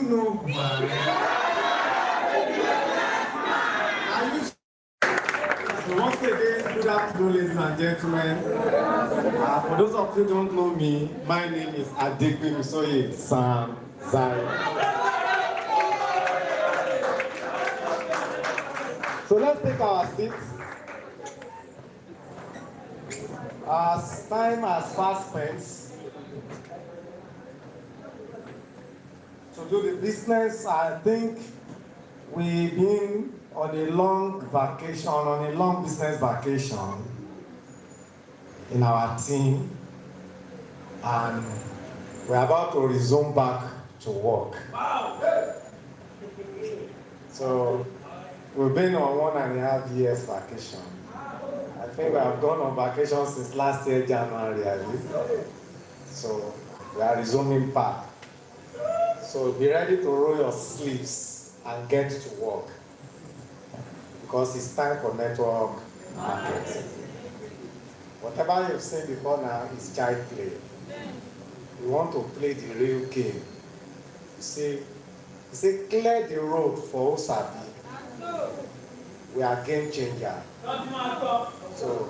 know, man? So once again, good afternoon, ladies and gentlemen. For those of you who don't know me, my name is Adegbemisoye Samzion. So let's take our seats. As time has fast spent to do the business, I think we've been on a long vacation, on a long business vacation in our team, and we're about to resume back to work. So we've been on 1.5 years vacation. I think we have gone on vacation since last year, January, I believe. So we are resuming back. So be ready to roll your sleeves and get to work, because it's time for network marketing. Whatever you've seen before now is child play. You want to play the real game. You say, clear the road for Osabi. We are game changer. So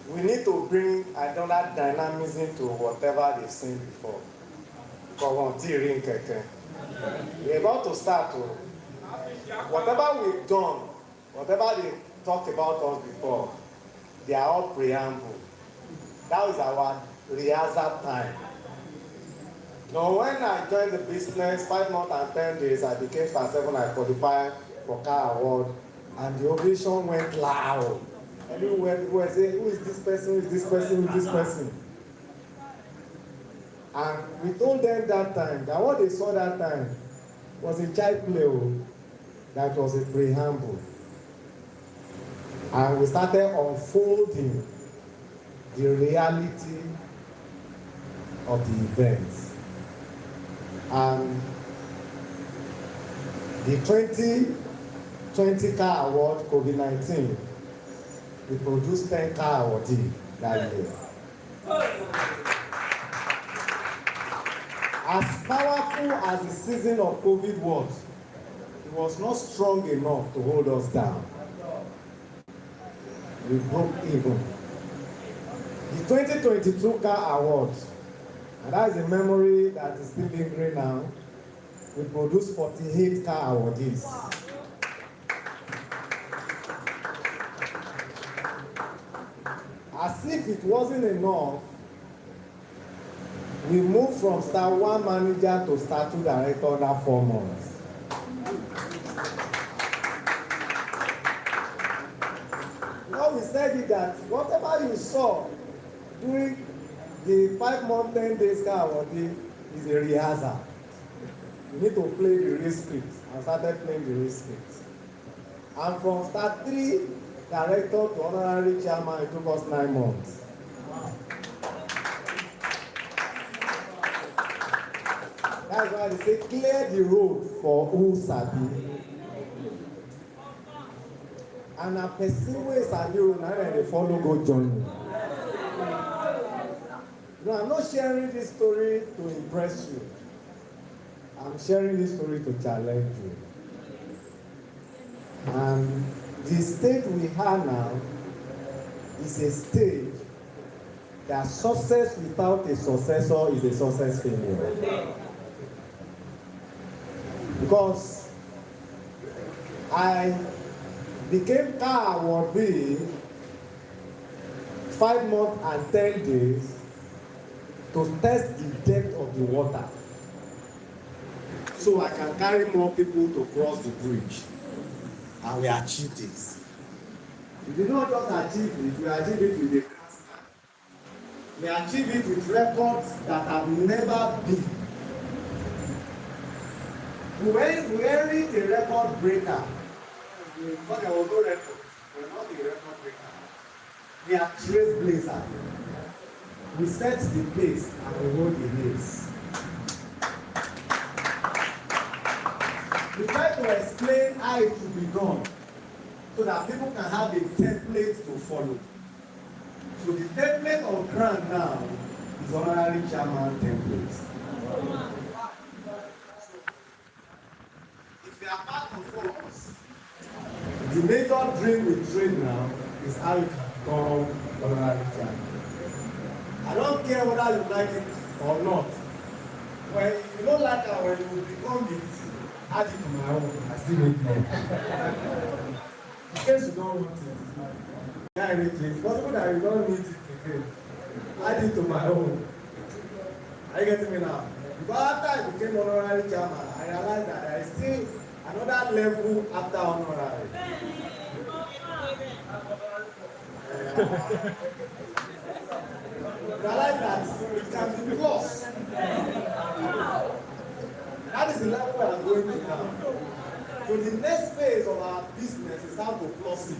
we need to bring another dynamism to whatever they've seen before. We're about to start to, whatever we've done, whatever they talked about us before, they are all preamble. That is our rehearsal time. Now, when I joined the business, 5 months and 10 days, I became star 7, I qualified for car award, and the ovation went loud. Everywhere people were saying, who is this person, who is this person, who is this person? And we told them that time that what they saw that time was a child play, that was a preamble. And we started unfolding the reality of the events. And the 2020 car award, COVID-19, we produced 10 car awardees that year. As powerful as the season of COVID was, it was not strong enough to hold us down. We broke even. The 2022 car awards, and that is a memory that is still lingering now, we produced 48 car awardees. As if it wasn't enough, we moved from star 1 manager to star 2 director under 4 months. Now we said it that whatever you saw during the 5 month, 10 days car awardee is a rehearsal. You need to play the real script. I started playing the real script. And from star 3 director to honorary chairman, it took us 9 months. That's why they say clear the road for Osabi. And a person who is a hero now and they follow go join me. No, I'm not sharing this story to impress you. I'm sharing this story to challenge you. And the stage we have now is a stage that success without a successor is a success failure. Because I became car awardee 5 months and 10 days to test the depth of the water, so I can carry more people to cross the bridge. And we achieved it. We did not just achieve it, we achieved it with a cast. We achieved it with records that have never been. We weren't a record breaker. But there was no record. We were not a record breaker. We are trailblazers. We set the pace and we rode the race. We try to explain how it should be done so that people can have a template to follow. So the template on ground now is honorary chairman template. they are part of us. The major dream we train now is how you can become honorary chairman. I don't care whether you like it or not. When if you don't like it, when you become it, add it to my own. I still need more. In case you don't want it, it's possible that you don't need it again. Add it to my own. Are you getting me now? Because after I became honorary chairman, I realized that there is still another level after honorary. Realize that it can be plus. That is the level we are going to now. So the next phase of our business is how to plus it.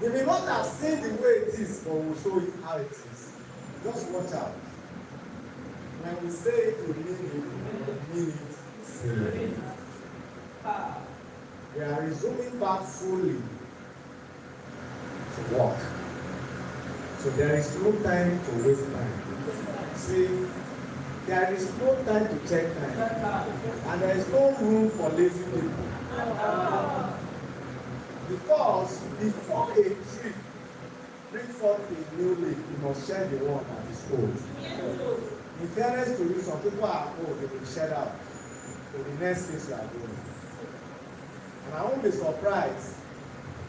You may not have seen the way it is, but we'll show you how it is. Just watch out. When we say it, we mean it, say it. We are resuming back fully to work. So there is no time to waste time. See, there is no time to check time. And there is no room for lazy people. Because before a tree brings forth a new leaf, you must shed the one that is old. In fairness to you, some people are old, they will shed out to the next phase you are doing. And I won't be surprised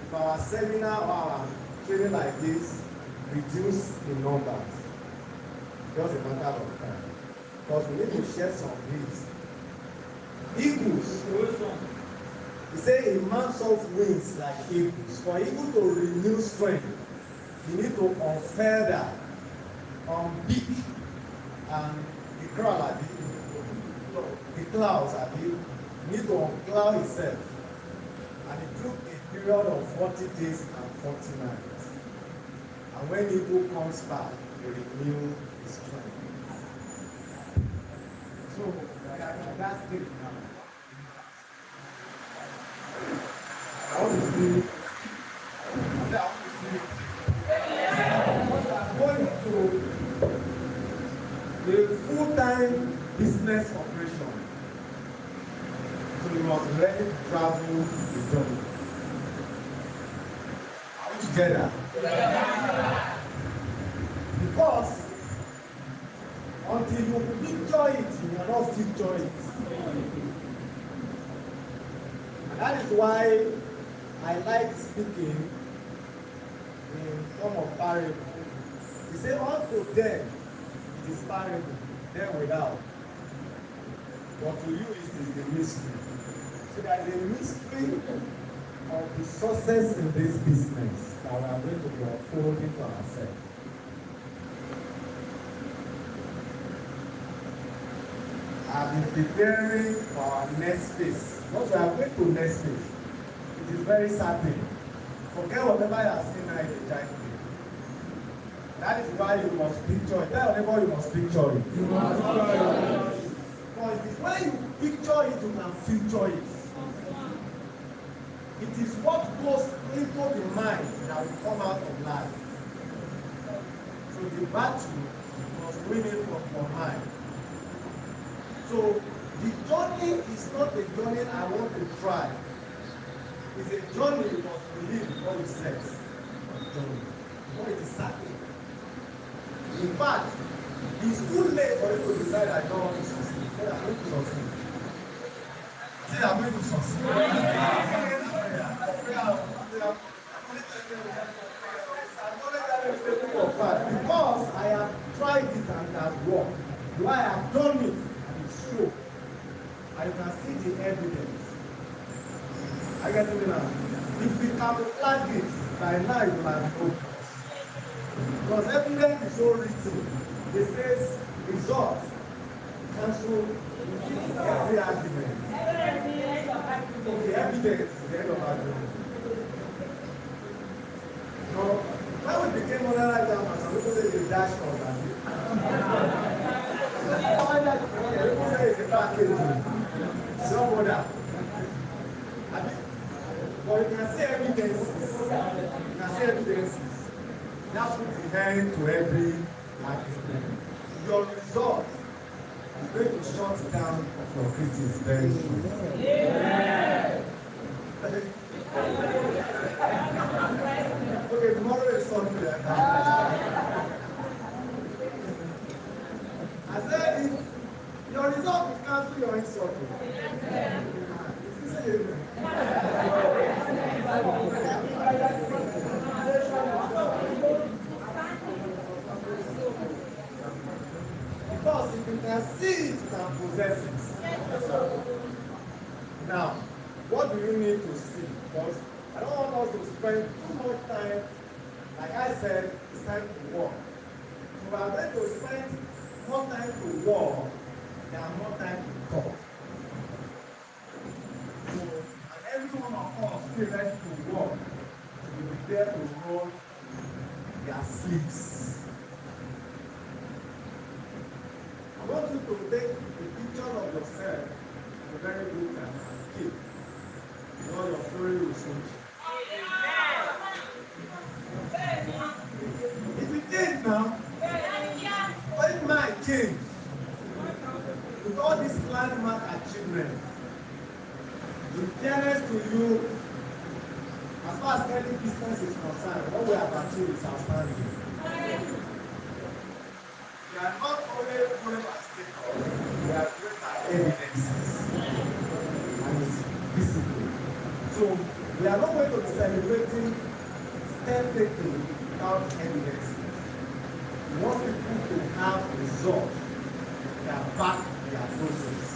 if our seminar or our training like this reduce the numbers. Just a matter of time. Because we need to shed some leaves. Eagles. He said a man soft wings like eagles. For eagle to renew strength, you need to unfeather, unbeak, and the crowd, the clouds, you need to uncloud itself. And it took a period of 40 days and 40 nights. And when eagle comes back, they renew his strength. So, that's it now. I want to see. Going to the full-time business operation. So you must be ready to travel the journey. Are we together? Because until you picture it, you cannot picture it. And that is why I like speaking in form of parable. He said, unto them it is parable, them without. But to you it is the mystery. So there is a mystery of the success in this business that we are going to be unfolding to ourselves. I've been preparing for our next phase. Once we are going to next phase, it is very certain. Forget whatever you are seeing now in the giant thing. That is why you must picture it. Tell whatever you must picture it. You must picture it. Because it is when you picture it, you can future it. It is what goes into the mind that will come out of life. So the battle must win it from your mind. So the journey is not a journey I want to try. It's a journey you must believe before you set the journey. Before it is certain. In fact, it's too late for you to decide I don't want to succeed. But I'm going to succeed. Say I'm going to succeed. Because I have tried it and it has worked. I have done it and it's true. And you can see the evidence. I get it now. If we camouflage it, by now you will have no. Because evidence is so written. It says result. Cancel every argument. The evidence is the end of argument. So, when we became honorary chairman, some people say it's a dash on that. People say it's a package. So what? But you can see evidences. You can see evidences. That puts the end to every argument. Your result going to shut down your critics very soon. Okay, tomorrow is Sunday. I said, your result will cancel your insult. Because if you can see it, you can possess it. Now, what do you need to see? Because I don't want us to spend too much time. Like I said, it's time to work. So we are going to spend more time to work than more time to talk. So, and every one of us who is ready to work will be there to roll their sleeves. I want you to take a picture of yourself a very good time and keep. All your story will change. If you change now, what might change? With all this landmark achievement, in fairness to you, as far as any business is concerned, what we have achieved is outstanding. We are not only following our stakeholders, we are doing our evidences. And it's visible. So, we are not going to be celebrating step taking without evidence. We want people to have results that back their process.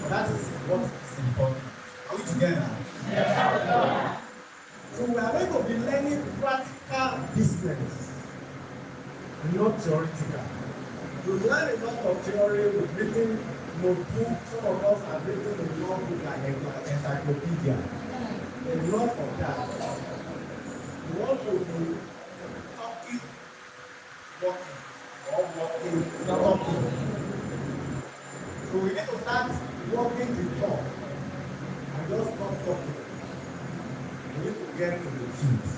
But that is what is important. Are we together? Yes. So we are going to be learning practical business, not theoretical. We learn a lot of theory, we've written notebooks, some of us have written a long book like encyclopedia. A lot of that. We want to be talking, walking, or walking, talking. So we need to start walking the talk and just not talking. We need to get to the truth.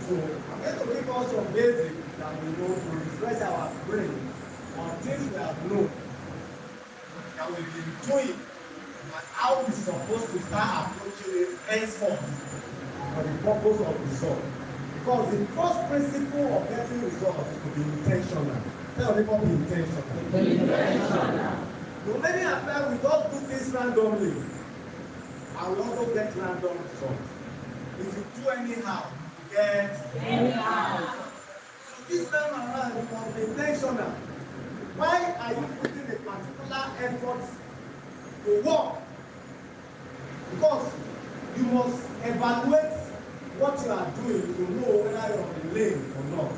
So I'm going to give us some basic that we know to refresh our brain on things we have known that we've been doing and how we're supposed to start approaching it henceforth for the purpose of result. Because the first principle of getting results is to be intentional. Tell people be intentional. Be intentional. So many of them we just do things randomly and we also get random results. If you do anyhow, you get anyhow. So this time around you must be intentional. Why are you putting a particular effort to work? Because you must evaluate what you are doing to know whether you're on the lane or not.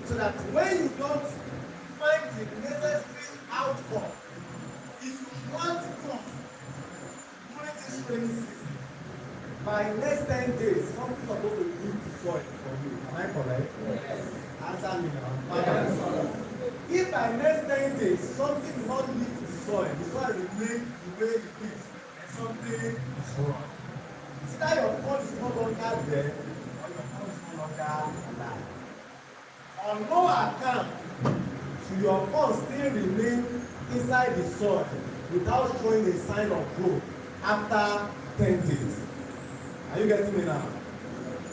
So that when you don't find the necessary outcome, if you want to come during this rainy season, by next 10 days, something is supposed to leave the soil for you. Am I correct? Yes. Answer me now. Yes. If by next 10 days, something will not leave the soil remains the way it is, and something is wrong. It's either your corn is no longer there, or your corn is no longer alive. On no account should your corn still remain inside the soil without showing a sign of growth after 10 days. Are you getting me now?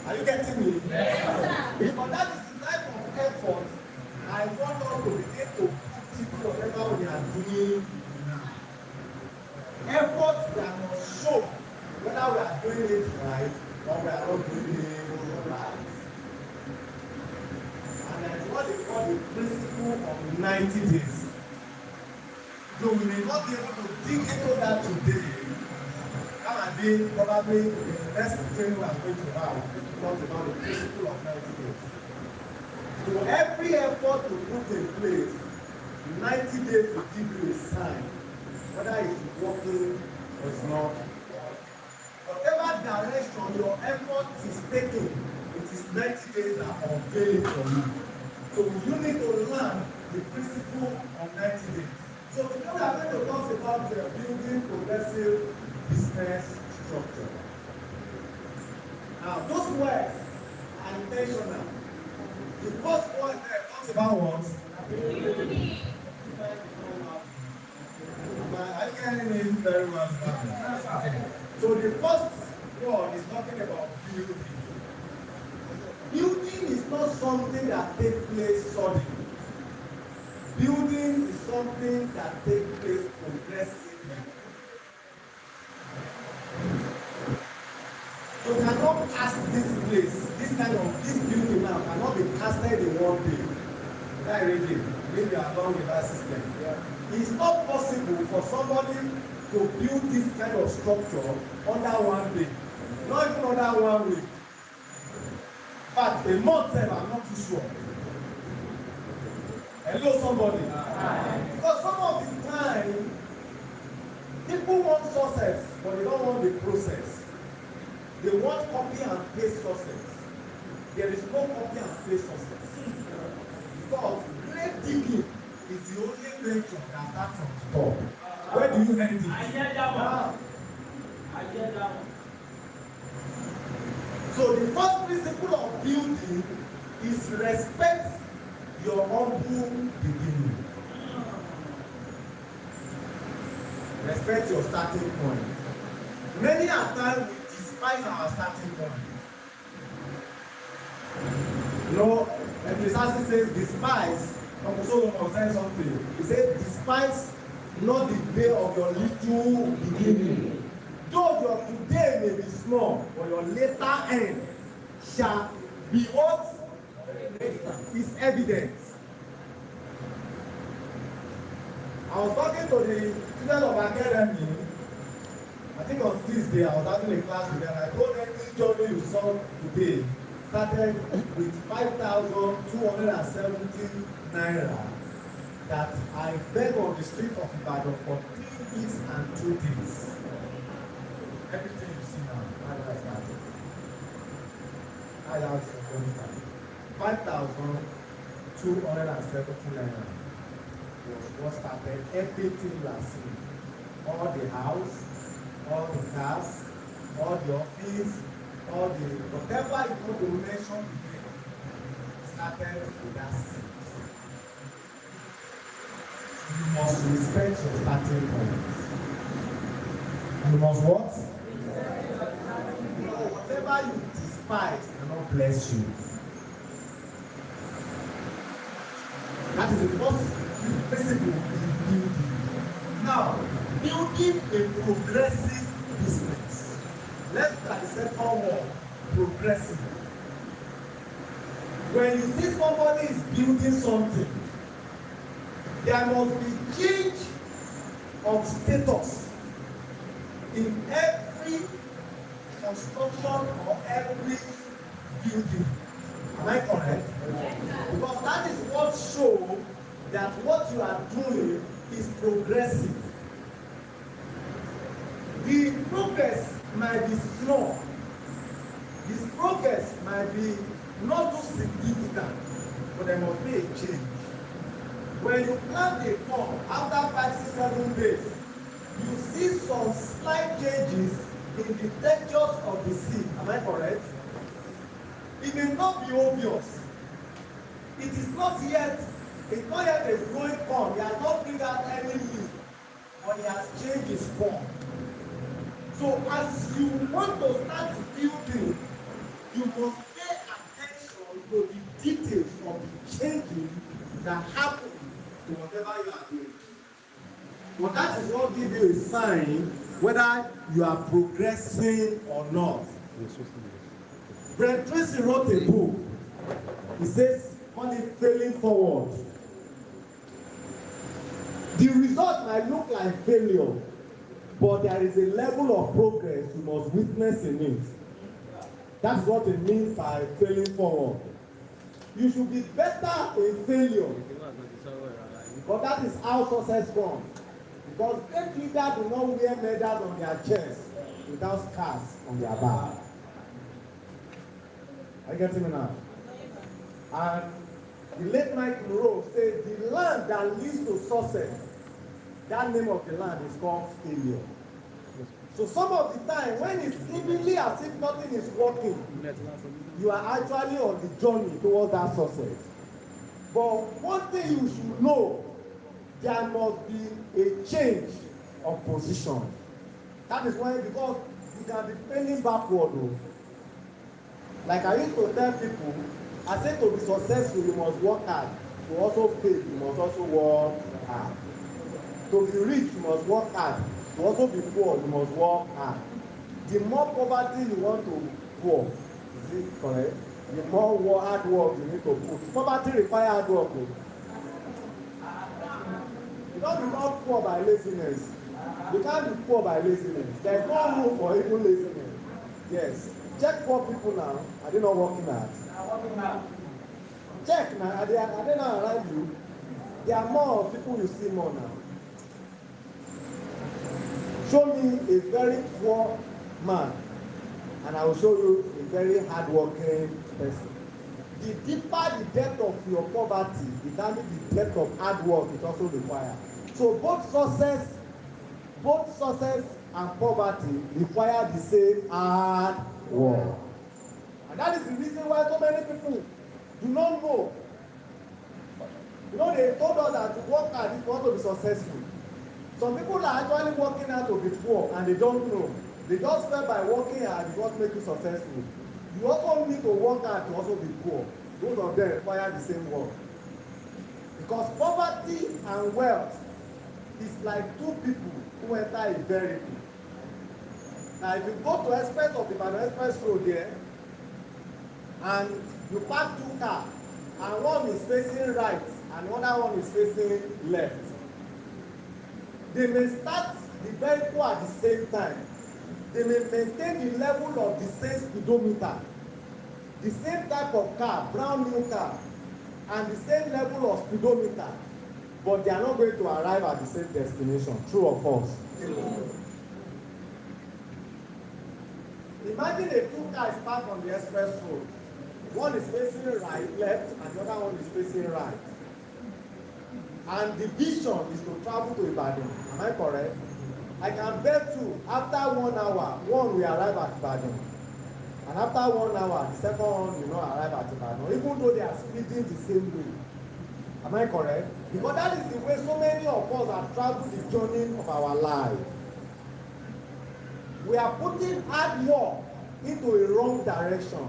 Are you getting me? Yes, sir. But that is the type of effort I want us to begin to put into whatever we are doing now. Effort that must show whether we are doing it right or we are not doing it right. And that is what they call the principle of 90 days. Though we may not be able to dig into that today, that might be probably the next training we are going to have talk about the principle of 90 days. So every effort to put in place, 90 days will give you a sign whether it's working or it's not. Whatever direction your effort is taking, it is 90 days that are unveiling for you. So you need to learn the principle of 90 days. So today we are going to talk about building progressive business structure. Now, those words are intentional. The first word there talks about what? Building. very well. So the first one is talking about building. Building is not something that takes place suddenly. Building is something that takes place progressively. You cannot cast this place, this building now cannot be casted in one day. That really, maybe along with that system. It's not possible for somebody to build this kind of structure under one day, not even under 1 week. In fact, a month, I'm not too sure. Hello, somebody. Because some of the time, people want success, but they don't want the process. They want copy and paste success. There is no copy and paste success. Because grave digging is the only venture that starts from the top. Where do you end it? I hear that one. I hear that one. So the first principle of building is respect your humble beginning. Respect your starting point. Many a time we despise our starting point. You know, Ecclesiastes says despise. Uncle Solomon said something. He said despise not the day of your little beginning. Though your today may be small, but your later end shall be what? Is evidence. I was talking to the student of Adegbemisoye. I think on Tuesday I was having a class with them. I told them this journey you saw today started with 5,270 naira that I begged on the street of Ibadan for 3 weeks and 2 days. Everything you see now, how do I start it? I have some 5,270 naira was what started everything you are seeing. All the house, all the cars, all the office, all the whatever you want to mention today started with that seed. You must respect your starting point. You must what? Whatever you despise cannot bless you. That is the first principle in building. Now, building a progressive business. Let's look at the second one, progressive. When you see somebody is building something, there must be change of status in every construction or every building. Am I correct? Because that is what shows that what you are doing is progressive. The progress might be small. This progress might be not too significant, but there must be a change. When you plant a corn, after 5, 6, 7 days, you see some slight changes in the textures of the seed. Am I correct? It may not be obvious. It is not yet, it's not yet a growing corn. He has not bring out any leaf, but he has changed his form. So as you want to start building, you must pay attention to the details of the changes that happen to whatever you are doing. But that is what gives you a sign whether you are progressing or not. Brent Tracy wrote a book. He says, call it Failing Forward. The result might look like failure, but there is a level of progress you must witness in it. That's what it means by failing forward. You should be better in failure, but that is how success comes. Because great leaders do not wear medals on their chest without scars on their back. I get me now. And the late Mike Monroe said the land that leads to success, that name of the land is called failure. So some of the time when it's seemingly as if nothing is working, you are actually on the journey towards that success. But one thing you should know, there must be a change of position. That is why, because you can be failing backward. Oh. Like I used to tell people, I say to be successful, you must work hard. To also fail, you must also work hard. To be rich, you must work hard. To also be poor, you must work hard. The more poverty you want to poor, is it correct? The more hard work you need to put. Poverty require hard work. Oh. You don't become poor by laziness. You can't be poor by laziness. There is no room for even laziness. Yes. Check poor people now. Are they not working hard? Check now. Are they not around you? There are more people you see more now. Show me a very poor man, and I will show you a very hardworking person. The deeper the depth of your poverty, determine the depth of hard work it also requires. So both success and poverty require the same hard work. And that is the reason why so many people do not know. You know, they told us that to work hard if you want to be successful. Some people are actually working hard to be poor and they don't know. They just felt by working hard is what makes you successful. You also need to work hard to also be poor. Both of them require the same work. Because poverty and wealth is like two people who enter a vehicle. Now if you go to express of Ibadan express road there and you park two cars and one is facing right and the other one is facing left, they may start the vehicle at the same time. They may maintain the level of the same speedometer, the same type of car, brand new car, and the same level of speedometer, but they are not going to arrive at the same destination. True or false? Imagine a two cars parked on the express road. One is facing right, left, and the other one is facing right. And the vision is to travel to Ibadan. Am I correct? I can bet you, after 1 hour, one will arrive at Ibadan. And after 1 hour, the second one will not arrive at Ibadan, even though they are speeding the same way. Am I correct? Because that is the way so many of us have traveled the journey of our life. We are putting hard work into a wrong direction.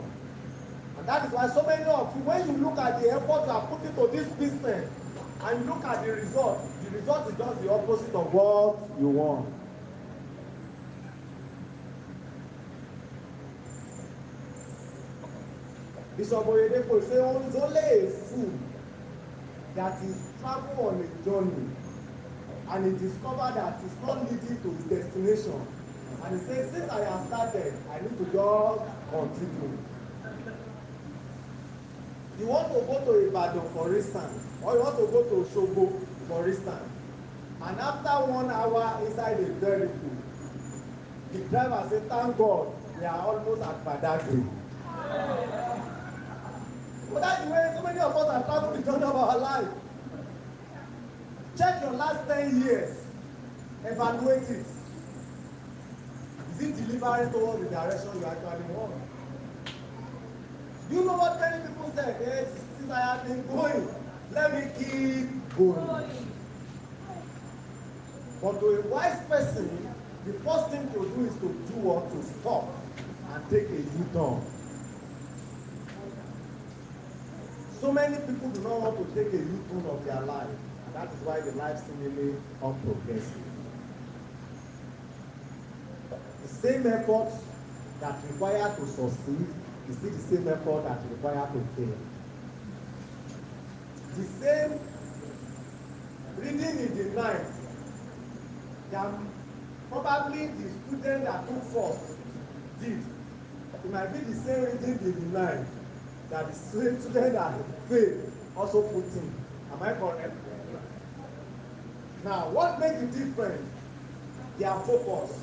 And that is why so many of you, when you look at the effort you are putting to this business, and you look at the result is just the opposite of what you want. Bishop Oyedepo say it's only a fool that is travel on a journey and he discover that it's not leading to his destination, and he say since I have started I need to just continue. You want to go to Ibadan for instance, or you want to go to Osogbo for instance, and after 1 hour inside the vehicle, the driver say thank God we are almost at Badagry. But that's the way so many of us have traveled the journey of our life. Check your last 10 years, evaluate it. Is it delivering towards the direction you actually want? You know what many people say? Yes, since I have been going, let me keep going. But to a wise person, the first thing to do is to do what? To stop and take a U-turn. So many people do not want to take a U-turn of their life, and that is why the life seemingly unprogressive. The same effort that required to succeed is still the same effort that required to fail. The same reading in the night that probably the student that took first did. It might be the same reading in the night that the same student that failed also put in. Am I correct? Now, what makes the difference? Their focus.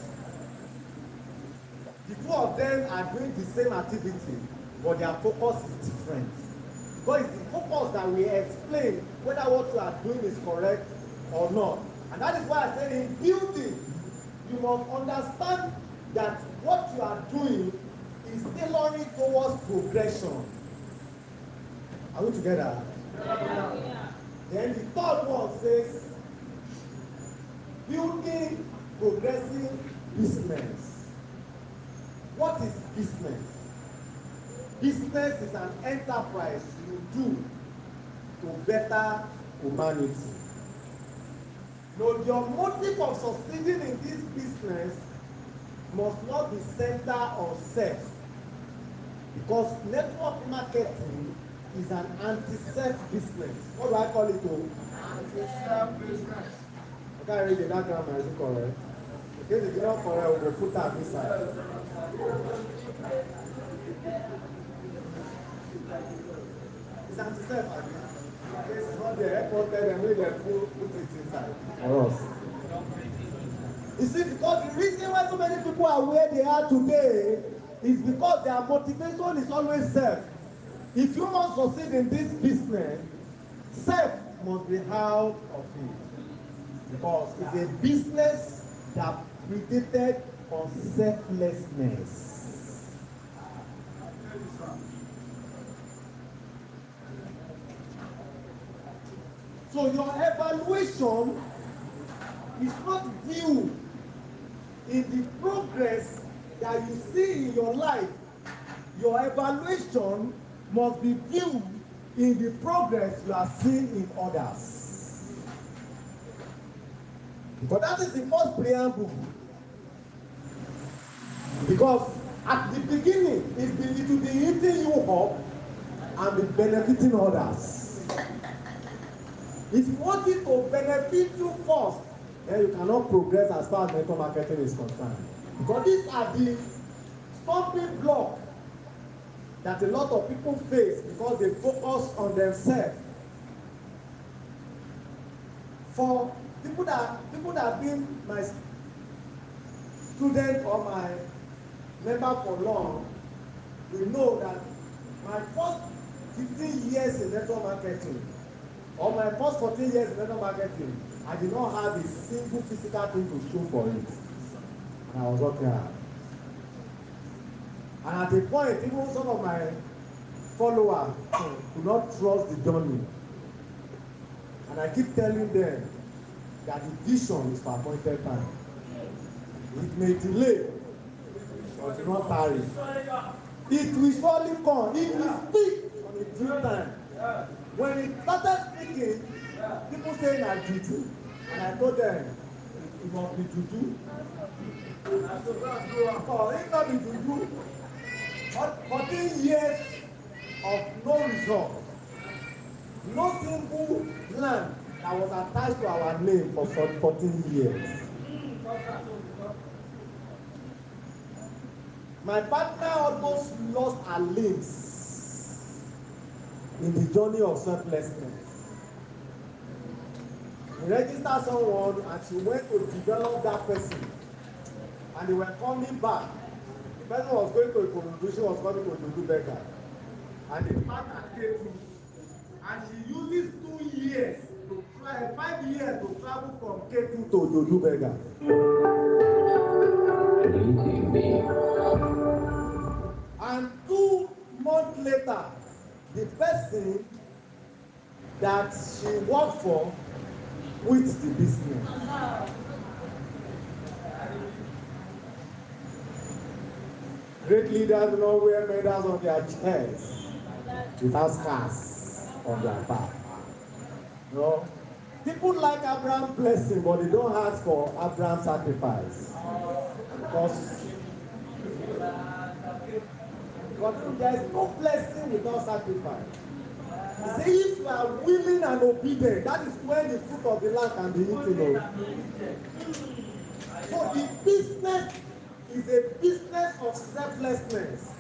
The two of them are doing the same activity, but their focus is different. Because it's the focus that will explain whether what you are doing is correct or not. And that is why I said in building, you must understand that what you are doing is tailoring towards progression. Are we together? Yeah. Then the third one says, building progressing business. What is business? Business is an enterprise you do to better humanity. Now, your motive of succeeding in this business must not be centered on self, because network marketing is an anti-self business. What do I call it? Anti-self business. I can't read the diagram, is it correct? In case it's not correct, we will put that inside. It's anti-self, I mean. It's not the airport, then we will put it inside. Or else. You see, because the reason why so many people are where they are today is because their motivation is always self. If you want to succeed in this business, self must be out of it. Because it's a business that predated on selflessness. So your evaluation is not viewed in the progress that you see in your life. Your evaluation must be viewed in the progress you are seeing in others. Because that is the first preamble. Because at the beginning, it will be eating you up and be benefiting others. If you want it to benefit you first, then you cannot progress as far as network marketing is concerned. Because these are the stumbling blocks that a lot of people face because they focus on themselves. For people that have been my student or my member for long, we know that my first 15 years in network marketing, or my first 14 years in network marketing, I did not have a single physical thing to show for it. And I was working hard. And at a point, even some of my followers could not trust the journey. And I keep telling them that the vision is for appointed time. It may delay, but it will not tarry. It will surely come. It will speak on a due time. When it started speaking, people say na juju, and I told them it must be juju. Oh, it not be juju. 14 years of no result, no single land that was attached to our name for 14 years. My partner almost lost her limbs in the journey of selflessness. We registered someone and she went to develop that person, and they were coming back. The person was going to a contribution, was coming to Ojodu Berger, and the partner came through, and she uses 2 years to try, 5 years to travel from K2 to Ojodu Berger. And 2 months later, the person that she worked for quit the business. Great leaders do not wear medals on their chests without scars on their back. No? People like Abraham's blessing, but they don't ask for Abraham's sacrifice. Because there is no blessing without sacrifice. You see, if you are willing and obedient, that is when the fruit of the land can be eaten. So the business is a business of selflessness.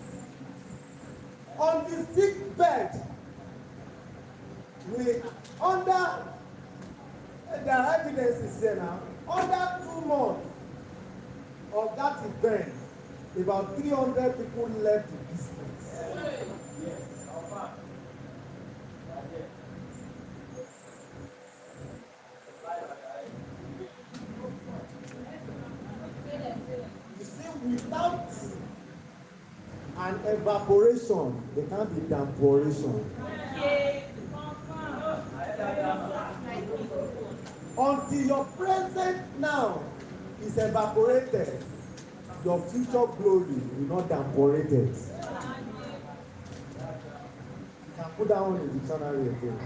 On the sick bed, under there are evidences here now, under 2 months of that event, about 300 people left the business. You see, without an evaporation, there can't be evaporation. Until your present now is evaporated, your future glory will not evaporated. You can put that one in the dictionary again.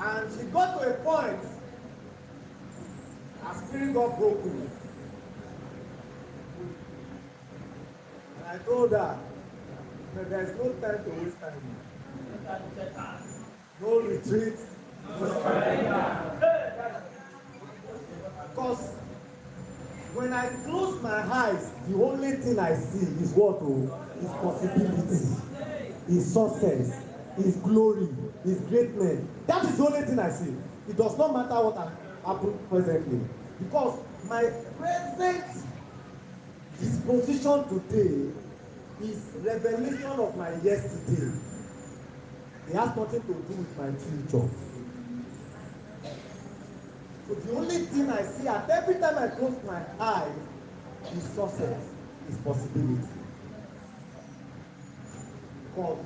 And she got to a point, her spirit got broken. And I told her that there's no time to waste time. No retreat. Because when I close my eyes, the only thing I see is what? Is possibility, is success, is glory, is greatness. That is the only thing I see. It does not matter what happens presently. Because my present disposition today is revelation of my yesterday. It has nothing to do with my future. So the only thing I see at every time I close my eye is success, is possibility. Because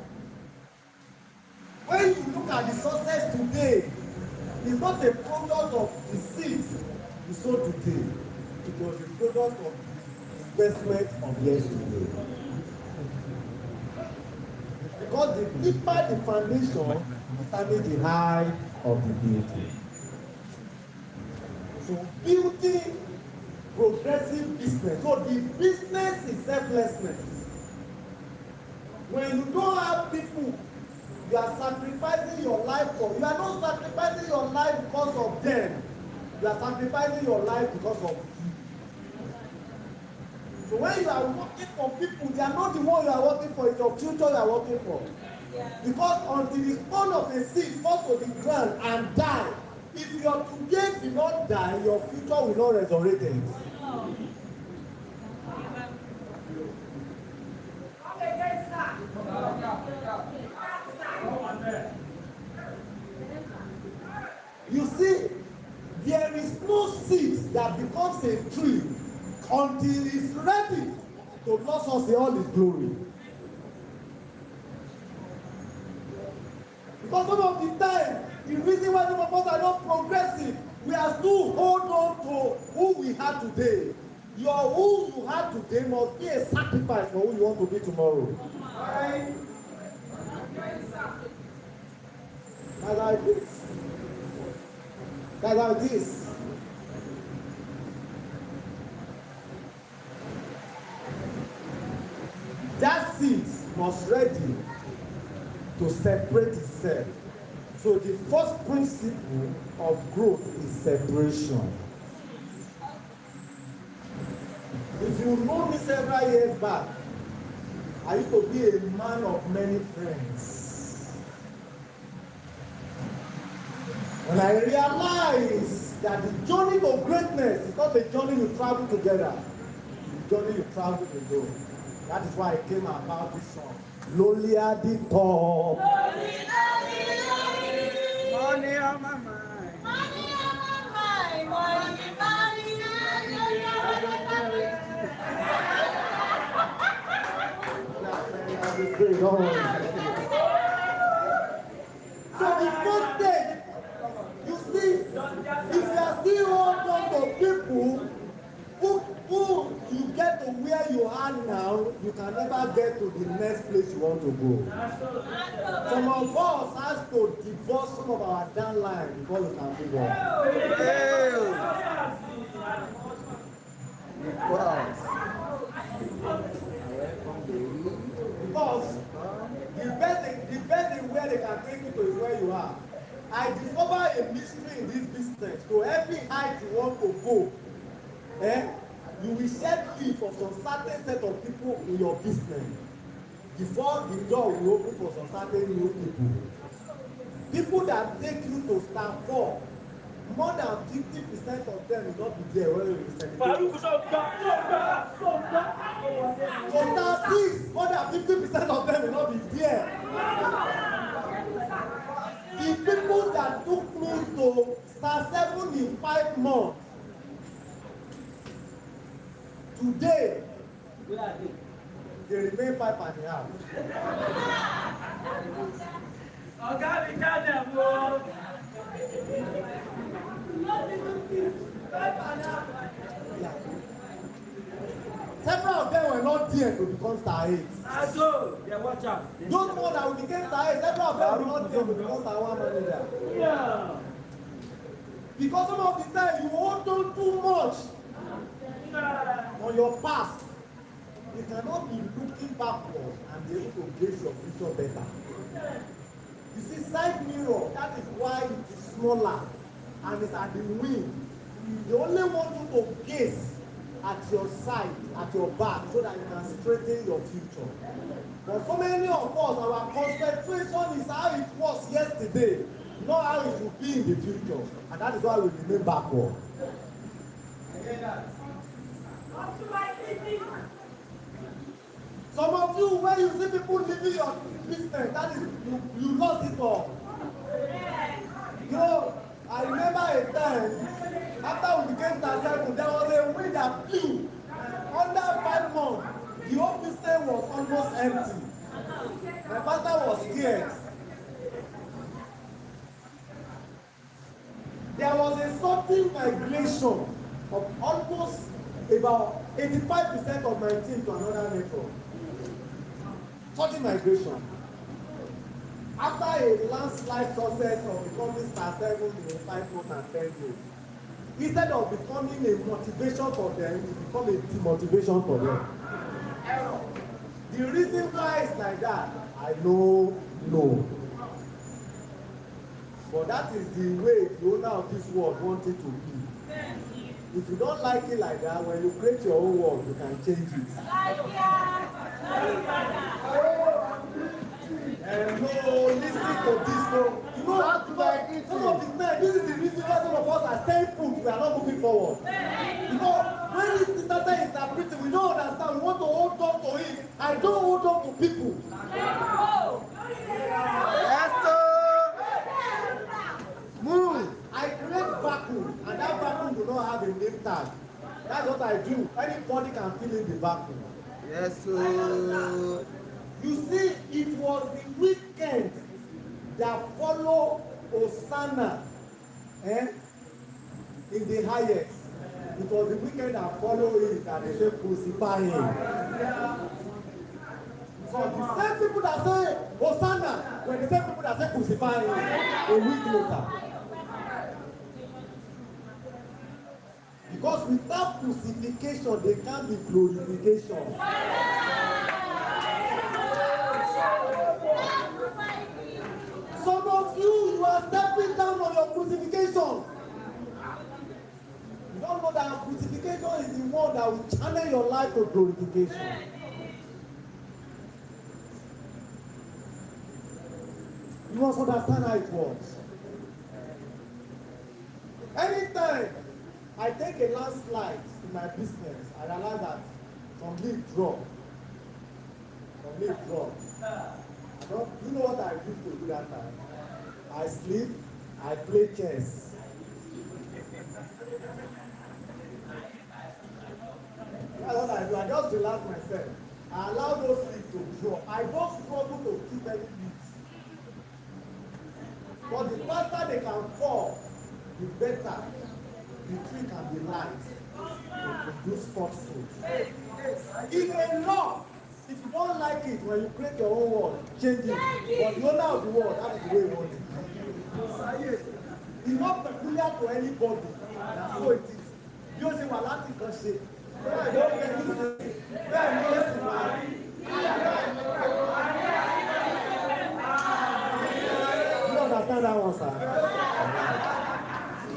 when you look at the success today, it's not a product of the seeds you sowed today. It was a product of the investment of yesterday. Because the deeper the foundation, determines the height of the building. So building progressive business. So the business is selflessness. When you don't have people, you are sacrificing your life for. You are not sacrificing your life because of them. You are sacrificing your life because of you. So when you are working for people, they are not the one you are working for, it's your future you are working for. Because until the spawn of a seed fall to the ground and die, if your today did not die, your future will not resurrect it. You see, there is no seed that becomes a tree until it's ready to blossom in all its glory. Because some of the time, the reason why some of us are not progressive, we are still hold on to who we are today. Your who you are today must be a sacrifice for who you want to be tomorrow. That's how it is. That's how it is. That seed must ready to separate itself. So the first principle of growth is separation. If you know me several years back, I used to be a man of many friends. When I realized that the journey to greatness is not a journey you travel together, it's a journey you travel alone. That is why I came about this song. Lonely at the top. Money on my mind. Money on my mind. Money, money, So the first thing, you see, if you are still holding on to people who you get to where you are now, you can never get to the next place you want to go. Some of us has to divorce some of our downline before we can move on. Because the best thing where they can take you to is where you are. I discovered a mystery in this business. To every height you want to go, you will set leave for some certain set of people in your business before the door will open for some certain new people. People that take you to stand 4, more than 50% of them will not be there when you celebrate. To stand 6, more than 50% of them will not be there. The people that took me to stand 7 in 5 months, today, they remain 5.5. Ọ̀gá mi jáde wo. Yeah. Several of them were not there to become star 8. Azo, yeah, watch out. Those ones that will become star 8, several of them were not there to become star 1 manager. Yeah. Because some of the time you hold on too much on your past. You cannot be looking backward and be able to base your future better. You see, side mirror, that is why it is smaller and it's at the wing. They only want you to gaze at your side, at your back, so that you can straighten your future. But for many of us, our concentration is how it was yesterday, not how it will be in the future. And that is why we remain backward. Some of you, when you see people living your business, that is, you lost it all. You know, I remember a time, after we became star 7, there was a wind that blew. Under 5 months, the whole business was almost empty. My pastor was scared. There was a sudden migration of almost about 85% of my team to another network. Sudden migration. After a landslide success of becoming star 7 in 5 months and 10 days, instead of becoming a motivation for them, it become a demotivation for them. The reason why it's like that, I know. But that is the way the owner of this world wants it to be. If you don't like it like that, when you create your own world, you can change it. And no, listen to this, no. You know, some of the men, this is the reason why some of us are staying put, we are not moving forward. You know, when we started interpreting, we don't understand, we want to hold on to it. I don't hold on to people. Yes, sir. Move. I create vacuum, and that vacuum do not have a name tag. That's what I do. Anybody can fill in the vacuum. Yes, sir. You see, it was the weekend that followed Hosanna in the highest. It was the weekend that followed it that they say crucify him. So the same people that say Hosanna were the same people that say crucify him a week later. Because without crucifixion, there can't be glorification. Some of you are stepping down on your crucifixion. You don't know that crucifixion is the one that will channel your life to glorification. You must understand how it works. Anytime I take a landslide in my business, I realize that some leaf drop. You know what I used to do that time? I sleep, I play chess. That's what I do. I just relax myself. I allow those leaves to drop. I don't struggle to keep any leaves. But the faster they can fall, the better the tree can be light to produce foxholes. It's a law. If you don't like it, when you create your own world, change it. But the owner of the world, that is the way you want it. It's not peculiar to anybody. That's how it is. You say, well, that's it, because you understand that one, sir?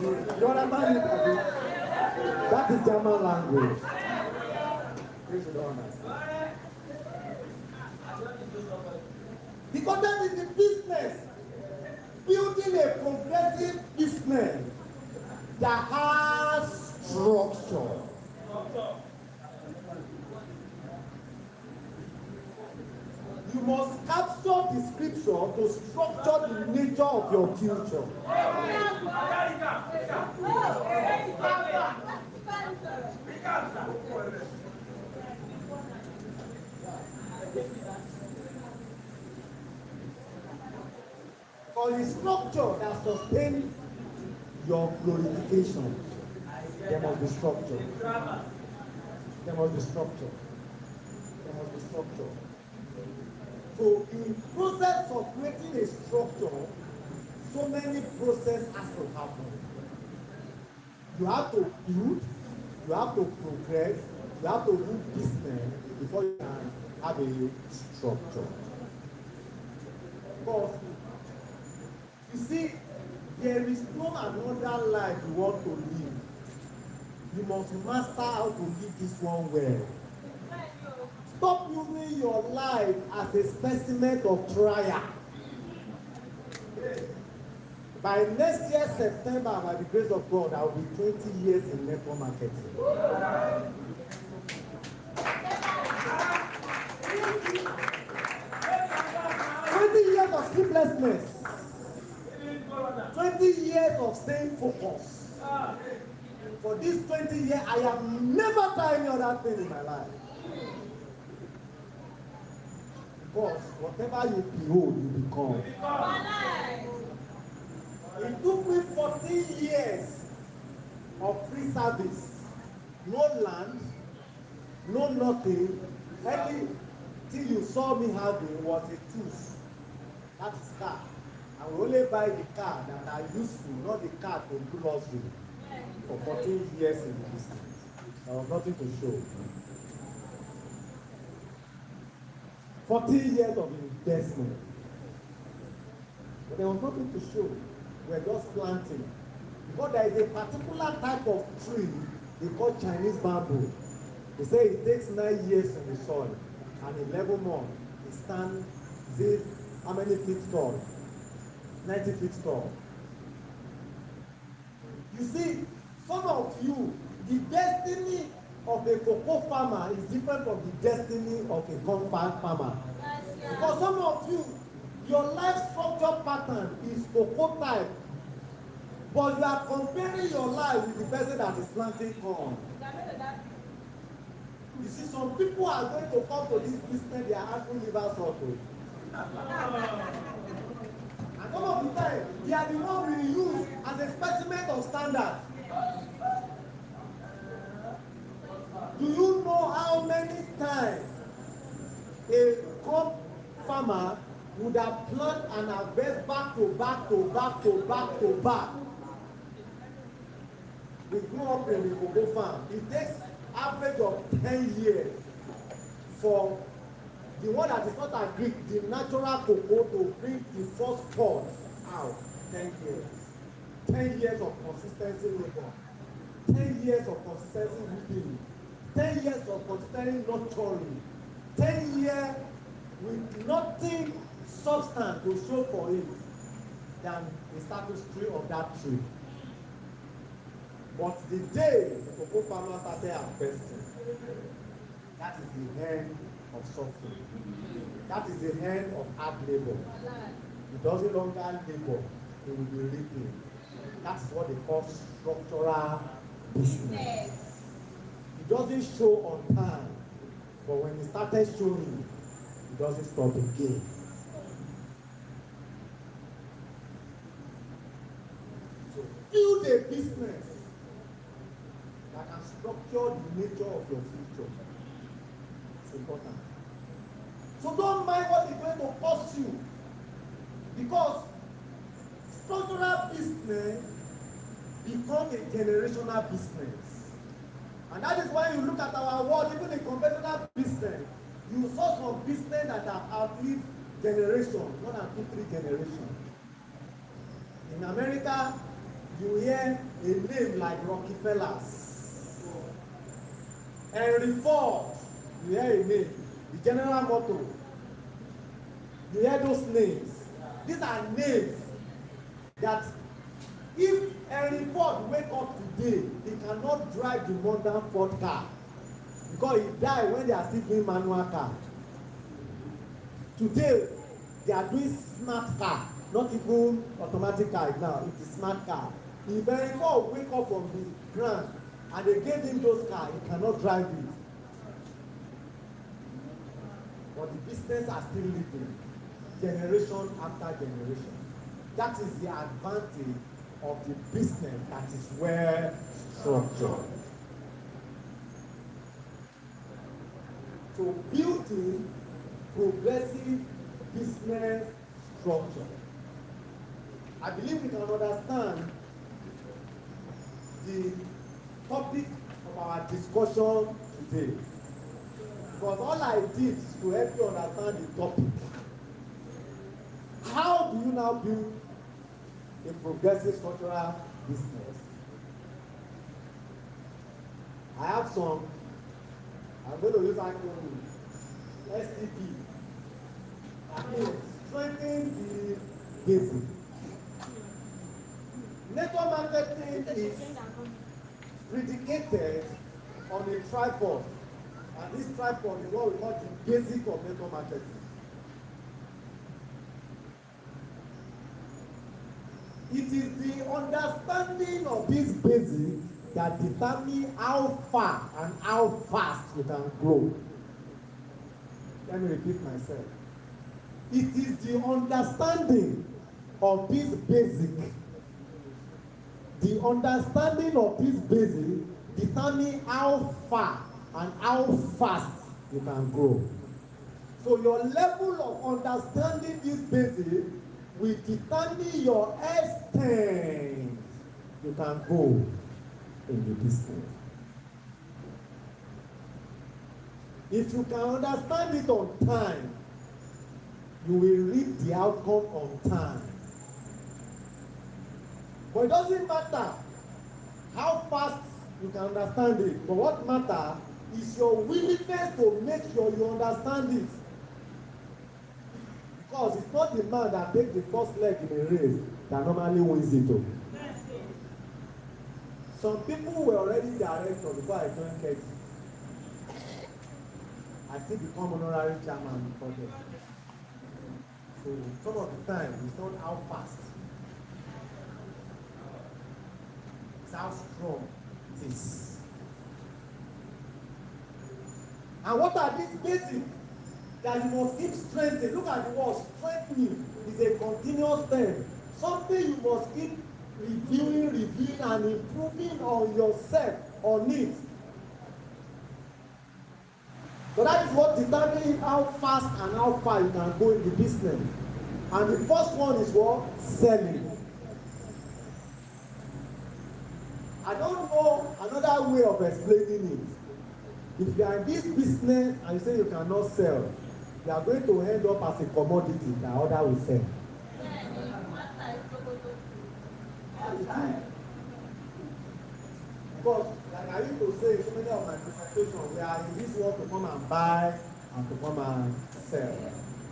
You understand it? That is German language. You should understand. Because that is the business. Building a progressive business that has structure. You must capture the scripture to structure the nature of your future. For the structure that sustains your glorification, there must be structure. There must be structure. There must be structure. So in process of creating a structure, so many processes has to happen. You have to build, you have to progress, you have to do business before you can have a structure. Because you see, there is no another life you want to live. You must master how to live this one well. Stop using your life as a specimen of trial. By next year, September, by the grace of God, I will be 20 years in network marketing. 20 years of sleeplessness. 20 years of staying focused. For this 20 years, I have never tried any other thing in my life. Because whatever you behold, you become. It took me 14 years of free service. No land, no nothing. Anything you saw me having was a tools. That is car. I will only buy the car that are useful, not the car to do luxury. For 14 years in the business. There was nothing to show. 14 years of investment. But there was nothing to show. We were just planting. Because there is a particular type of tree they call Chinese bamboo. They say it takes 9 years in the soil and 11 months. It stands, how many feet tall? 90 feet tall. You see, some of you, the destiny of a cocoa farmer is different from the destiny of a corn farmer. Because some of you, your life structure pattern is cocoa type, but you are comparing your life with the person that is planting corn. You see, some people are going to come to this business, they are having liver circle. And some of the time, they are the one we use as a specimen of standard. Do you know how many times a corn farmer would have planted and harvest back to back to back to back to back? We grew up in the cocoa farm. It takes average of 10 years for the one that is not agric, the natural cocoa, to bring the first pod out. 10 years. 10 years of consistency labor. 10 years of consistency weeding. 10 years of considering nurturing, 10 years with nothing substance to show for it than the status tree of that tree. But the day the cocoa farmer started harvesting, that is the end of suffering. That is the end of hard labor. It doesn't longer labor, it will be reaping. That is what they call structural business. It doesn't show on time, but when it started showing, it doesn't stop again. So build a business that can structure the nature of your future. It's important. So don't mind what is going to cost you, because structural business becomes a generational business. And that is why you look at our world, even in conventional business, you saw some business that have outlived generations, more than 2-3 generations. In America, you hear a name like Rockefellers, Henry Ford, you hear a name, the General Motors, you hear those names. These are names that if Henry Ford wake up today, he cannot drive the modern Ford car because he died when they are still doing manual car. Today, they are doing smart car, not even automatic car now, it is smart car. If Henry Ford wake up from the ground and they gave him those cars, he cannot drive it. but the business are still living generation after generation. That is the advantage of the business that is well structured. So building progressive business structure. I believe we can understand the topic of our discussion today. Because all I did is to help you understand the topic. How do you now build a progressive structural business? I have some, I'm going to use acronym, STP. I mean, strengthen the basic. Network marketing is predicated on a tripod, and this tripod is what we call the basic of network marketing. It is the understanding of this basic that determines how far and how fast you can grow. Let me repeat myself. It is the understanding of this basic. The understanding of this basic determines how far and how fast you can grow. So your level of understanding this basic will determine your extent you can go in the business. If you can understand it on time, you will reap the outcome on time. But it doesn't matter how fast you can understand it, but what matters is your willingness to make sure you understand it. Because it's not the man that takes the first leg in a race that normally wins it. Some people were already director before I joined KEDI. I still become Honorary Chairman before them. So some of the time it's not how fast, it's how strong it is. And what are these basics that you must keep strengthening? Look at the word strengthening is a continuous thing. Something you must keep reviewing and improving on yourself on it. So that is what determines how fast and how far you can go in the business. And the first one is what? Selling. I don't know another way of explaining it. If you are in this business and you say you cannot sell, you are going to end up as a commodity that others will sell. Because, like I used to say in so many of my presentations, we are in this world to come and buy and to come and sell.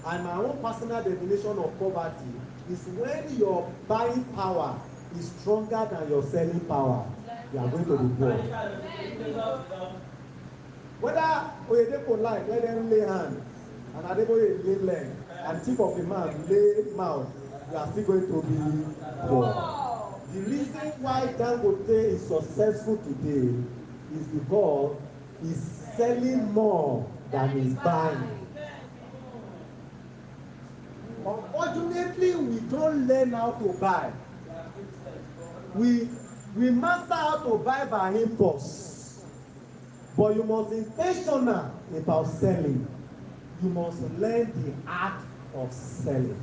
And my own personal definition of poverty is when your buying power is stronger than your selling power, you are going to be poor. Whether Oyedepo like, let them lay hand, and Adegbemisoye lay leg, and tip of a man lay mouth, you are still going to be poor. The reason why Dangote is successful today is because he's selling more than he's buying. Unfortunately, we don't learn how to buy. We master how to buy by impulse. But you must be intentional about selling. You must learn the art of selling.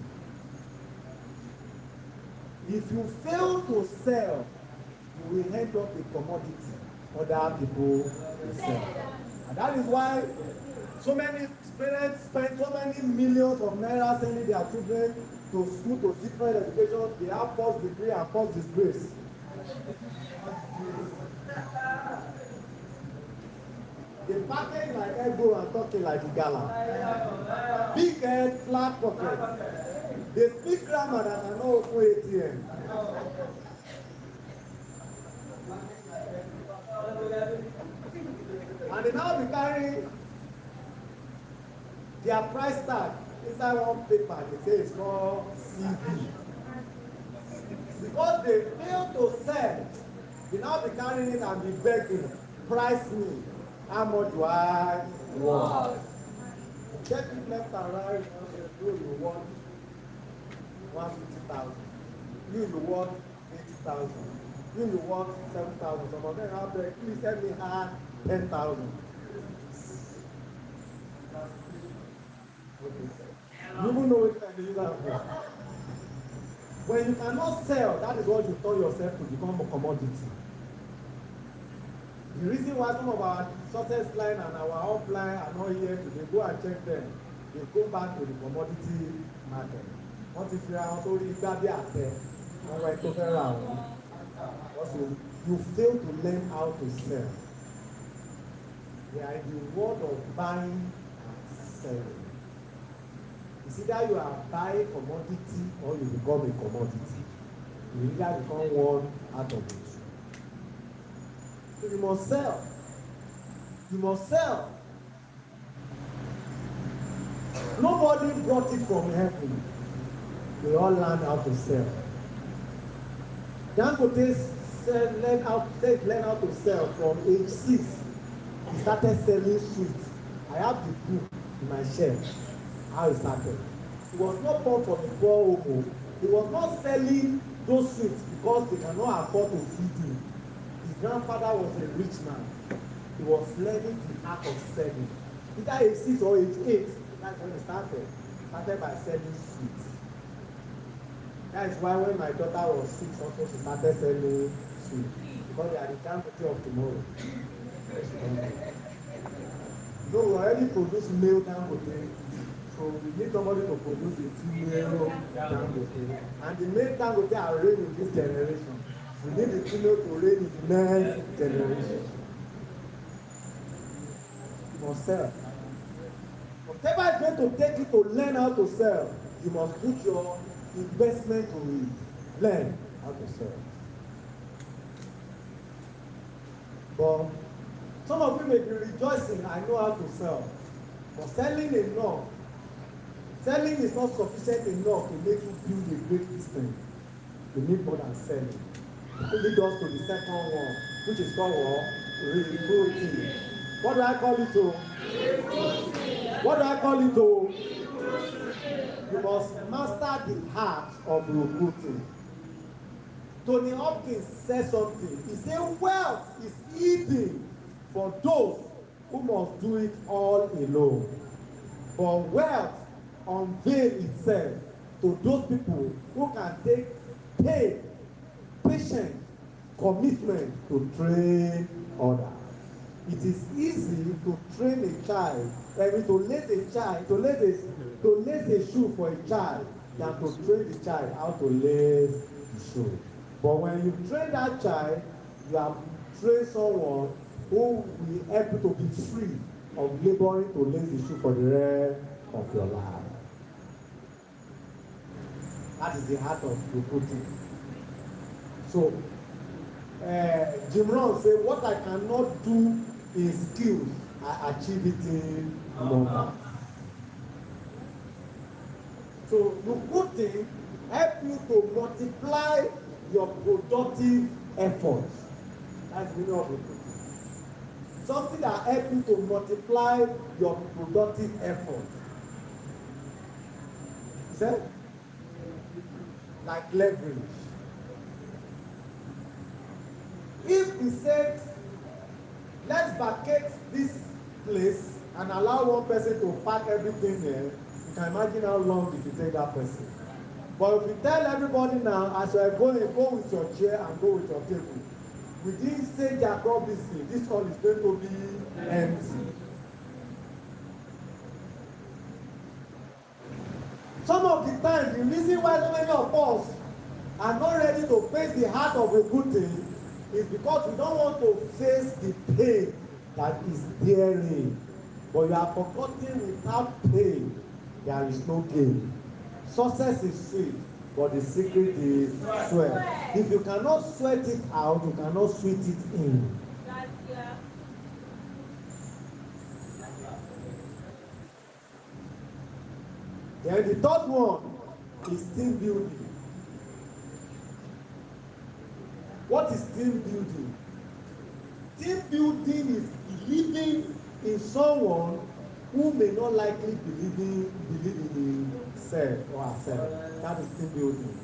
If you fail to sell, you will end up a commodity other people will sell. And that is why so many parents spend so many millions of naira sending their children to school to different education. They have first degree and first disgrace. They package like ego and talking like Igala. Big head, flat pocket. They speak grammar that I know open ATM. And they now be carrying their price tag inside one paper. They say it's called CV. Because they fail to sell, they now be carrying it and be begging, price me. How much do I want? Check it left and right. You want 150,000. You want 80,000. You want 7,000. Some of them have the please send me hard 10,000. You even know which kind of user for. When you cannot sell, that is what you turn yourself to become a commodity. The reason why some of our shortest line and our upline are not here today, go and check them. They go back to the commodity market. Wọ́n ti fi àwọn tó rí igbá bí àtẹ, àwọn ẹ̀ tó fẹ́ ra àwọn. Also, you fail to learn how to sell. They are in the world of buying and selling. It's either you are buying commodity or you become a commodity. You either become one out of it. So you must sell. You must sell. Nobody brought it from heaven. We all learn how to sell. Dangote learn how to sell from age 6. He started selling sweets. I have the book in my shelf. How he started. He was not born from a poor home. He was not selling those sweets because they cannot afford to feed him. His grandfather was a rich man. He was learning the art of selling. Either age 6 or age 8, that's when he started. He started by selling sweets. That is why when my daughter was 6 also, she started selling sweets. Because they are the Dangote of tomorrow. No, we already produce male Dangote. So we need somebody to produce a female Dangote. And the male Dangote are reigning in this generation. We need the female to reign in the next generation. You must sell. Whatever is going to take you to learn how to sell, you must put your investment to it. Learn how to sell. But some of you may be rejoicing, I know how to sell. But selling is not sufficient enough to make you build a great business. You need more than selling. It leads us to the second one, which is called what? Recruiting. What do I call it to? What do I call it to? You must master the art of recruiting. Tony Hopkins said something. He said, wealth is hidden for those who must do it all alone. But wealth unveils itself to those people who can take pain, patience, commitment to train others. It is easy to train a child, to lace a shoe for a child than to train the child how to lace the shoe. But when you train that child, you have trained someone who will help you to be free of laboring to lace the shoe for the rest of your life. That is the art of recruiting. So, Jim Rohn said, what I cannot do in skills, I achieve it in numbers. So, recruiting helps you to multiply your productive efforts. That's the meaning of recruiting. Something that helps you to multiply your productive efforts. Is that? Like leverage. If we said, let's vacate this place and allow one person to pack everything there, you can imagine how long it will take that person. But if we tell everybody now, as you are going, go with your chair and go with your table. Within St. Jacob BC, this hall is going to be empty. Some of the time, the reason why so many of us are not ready to face the heart of recruiting is because we don't want to face the pain that is therein. But you are forgetting without pain, there is no gain. Success is sweet, but the secret is sweat. If you cannot sweat it out, you cannot sweet it in. Then the third one is team building. What is team building? Team building is believing in someone who may not likely believe in himself or herself. That is team building.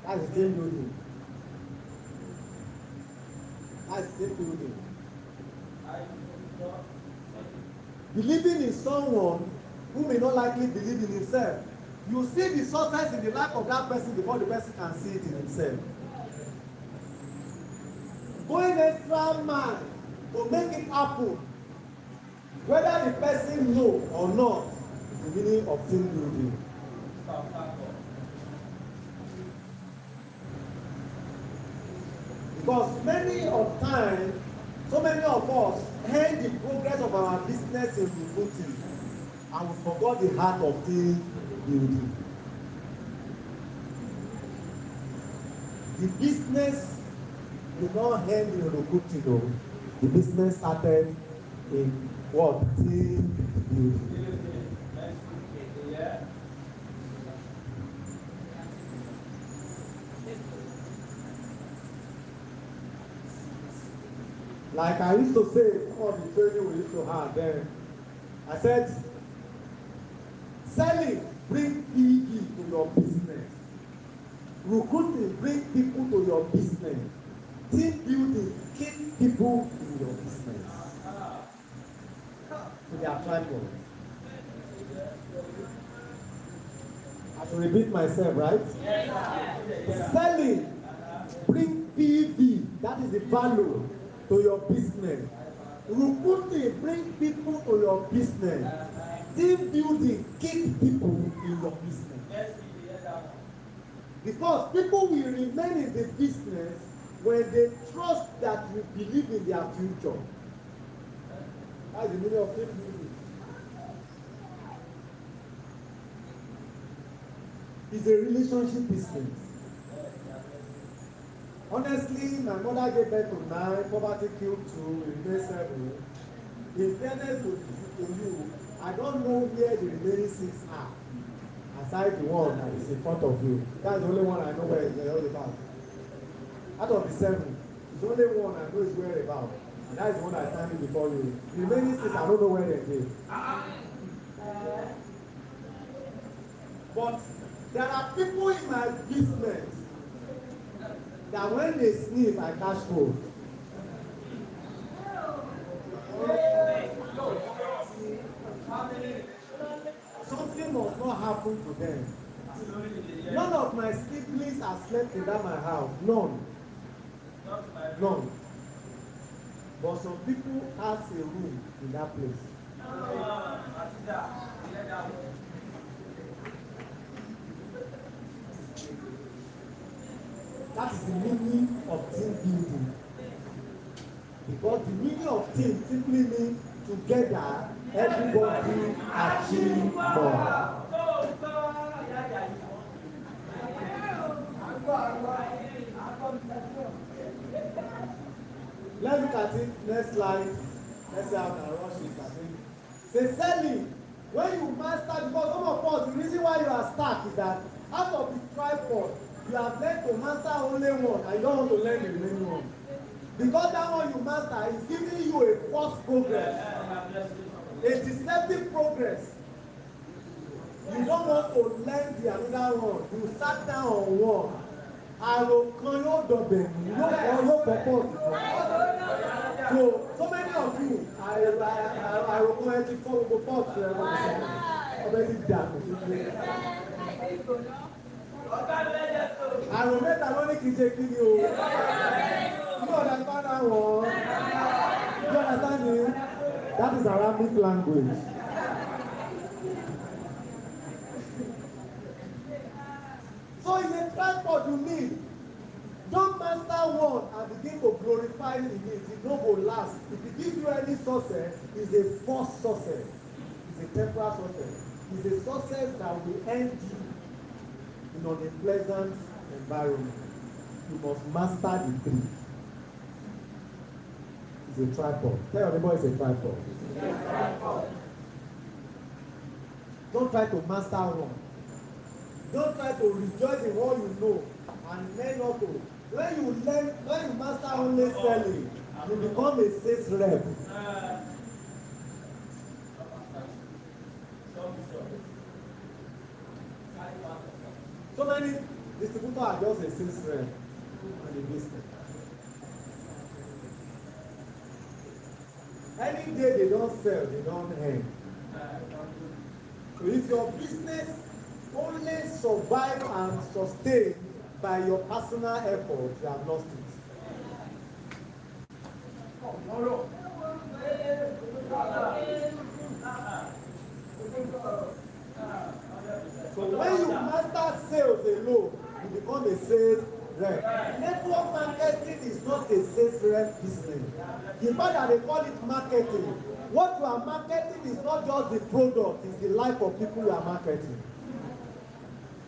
That is team building. That is team building. Believing in someone who may not likely believe in himself. You see the success in the life of that person before the person can see it in himself. Going extra mile to make it happen, whether the person know or not, is the meaning of team building. Because many of times, so many of us hang the progress of our business in recruiting, and we forgot the heart of team building. The business did not end in recruiting, though. The business started in what? Team building. Like I used to say, some of the training we used to have then, I said, selling bring PV to your business. Recruiting bring people to your business. Team building keep people in your business. So they are tribal. I should repeat myself, right? Selling bring PV, that is the value to your business. Recruiting bring people to your business. Team building keep people in your business. Because people will remain in the business when they trust that you believe in their future. That's the meaning of team building. It's a relationship business. Honestly, my mother gave birth to 9, poverty killed 2, remained 7. In fairness to you, I don't know where the remaining 6 are. Aside the one that is in front of you. That's the only one I know where it's all about. Out of the 7, it's only one I know is where about. And that is the one that's standing before you. The remaining 6, I don't know where they're going. But there are people in my business that when they sneeze, I catch cold. Something must not happen to them. None of my siblings have slept in that my house. None. None. But some people has a room in that place. That is the meaning of team building. Because the meaning of team simply means together everybody achieve more. Let's look at it. Next slide. Let's see how the rush is. I think. Say selling. When you master, because some of us, the reason why you are stuck is that out of the tripod, you have learned to master only one, and you don't want to learn the remaining one. Because that one you master is giving you a false progress, a deceptive progress. You don't want to learn the another one. You sat down on one. Àròkàn yóò dọ̀bẹ̀ yóò pọ̀pọ̀. So many of you, àròkàn ẹ ti fọ́ gbogbo pọ́ọ̀tù ẹ wọ́n ti sọ ọbẹ̀ ti dà kò sí pé. Àrò mẹ́ta ló ní kì í ṣe kí ni o. You understand that one? You understand it? That is Arabic language. So it's a tripod you need. Don't master one and begin to glorify in it. It no go last. If it gives you any success, it's a false success. It's a temporary success. It's a success that will end you in an unpleasant environment. You must master the three. It's a tripod. Tell your neighbor it's a tripod. It's a tripod. Don't try to master one. Don't try to rejoice in what you know and learn not to. When you master only selling, you become a sales rep. So many distributors are just a sales rep in the business. Any day they don't sell, they don't earn. So if your business only survive and sustain by your personal effort, you have lost it. So when you master sales alone, you become a sales rep. Network marketing is not a sales rep business. The fact that they call it marketing, what you are marketing is not just the product, it's the life of people you are marketing.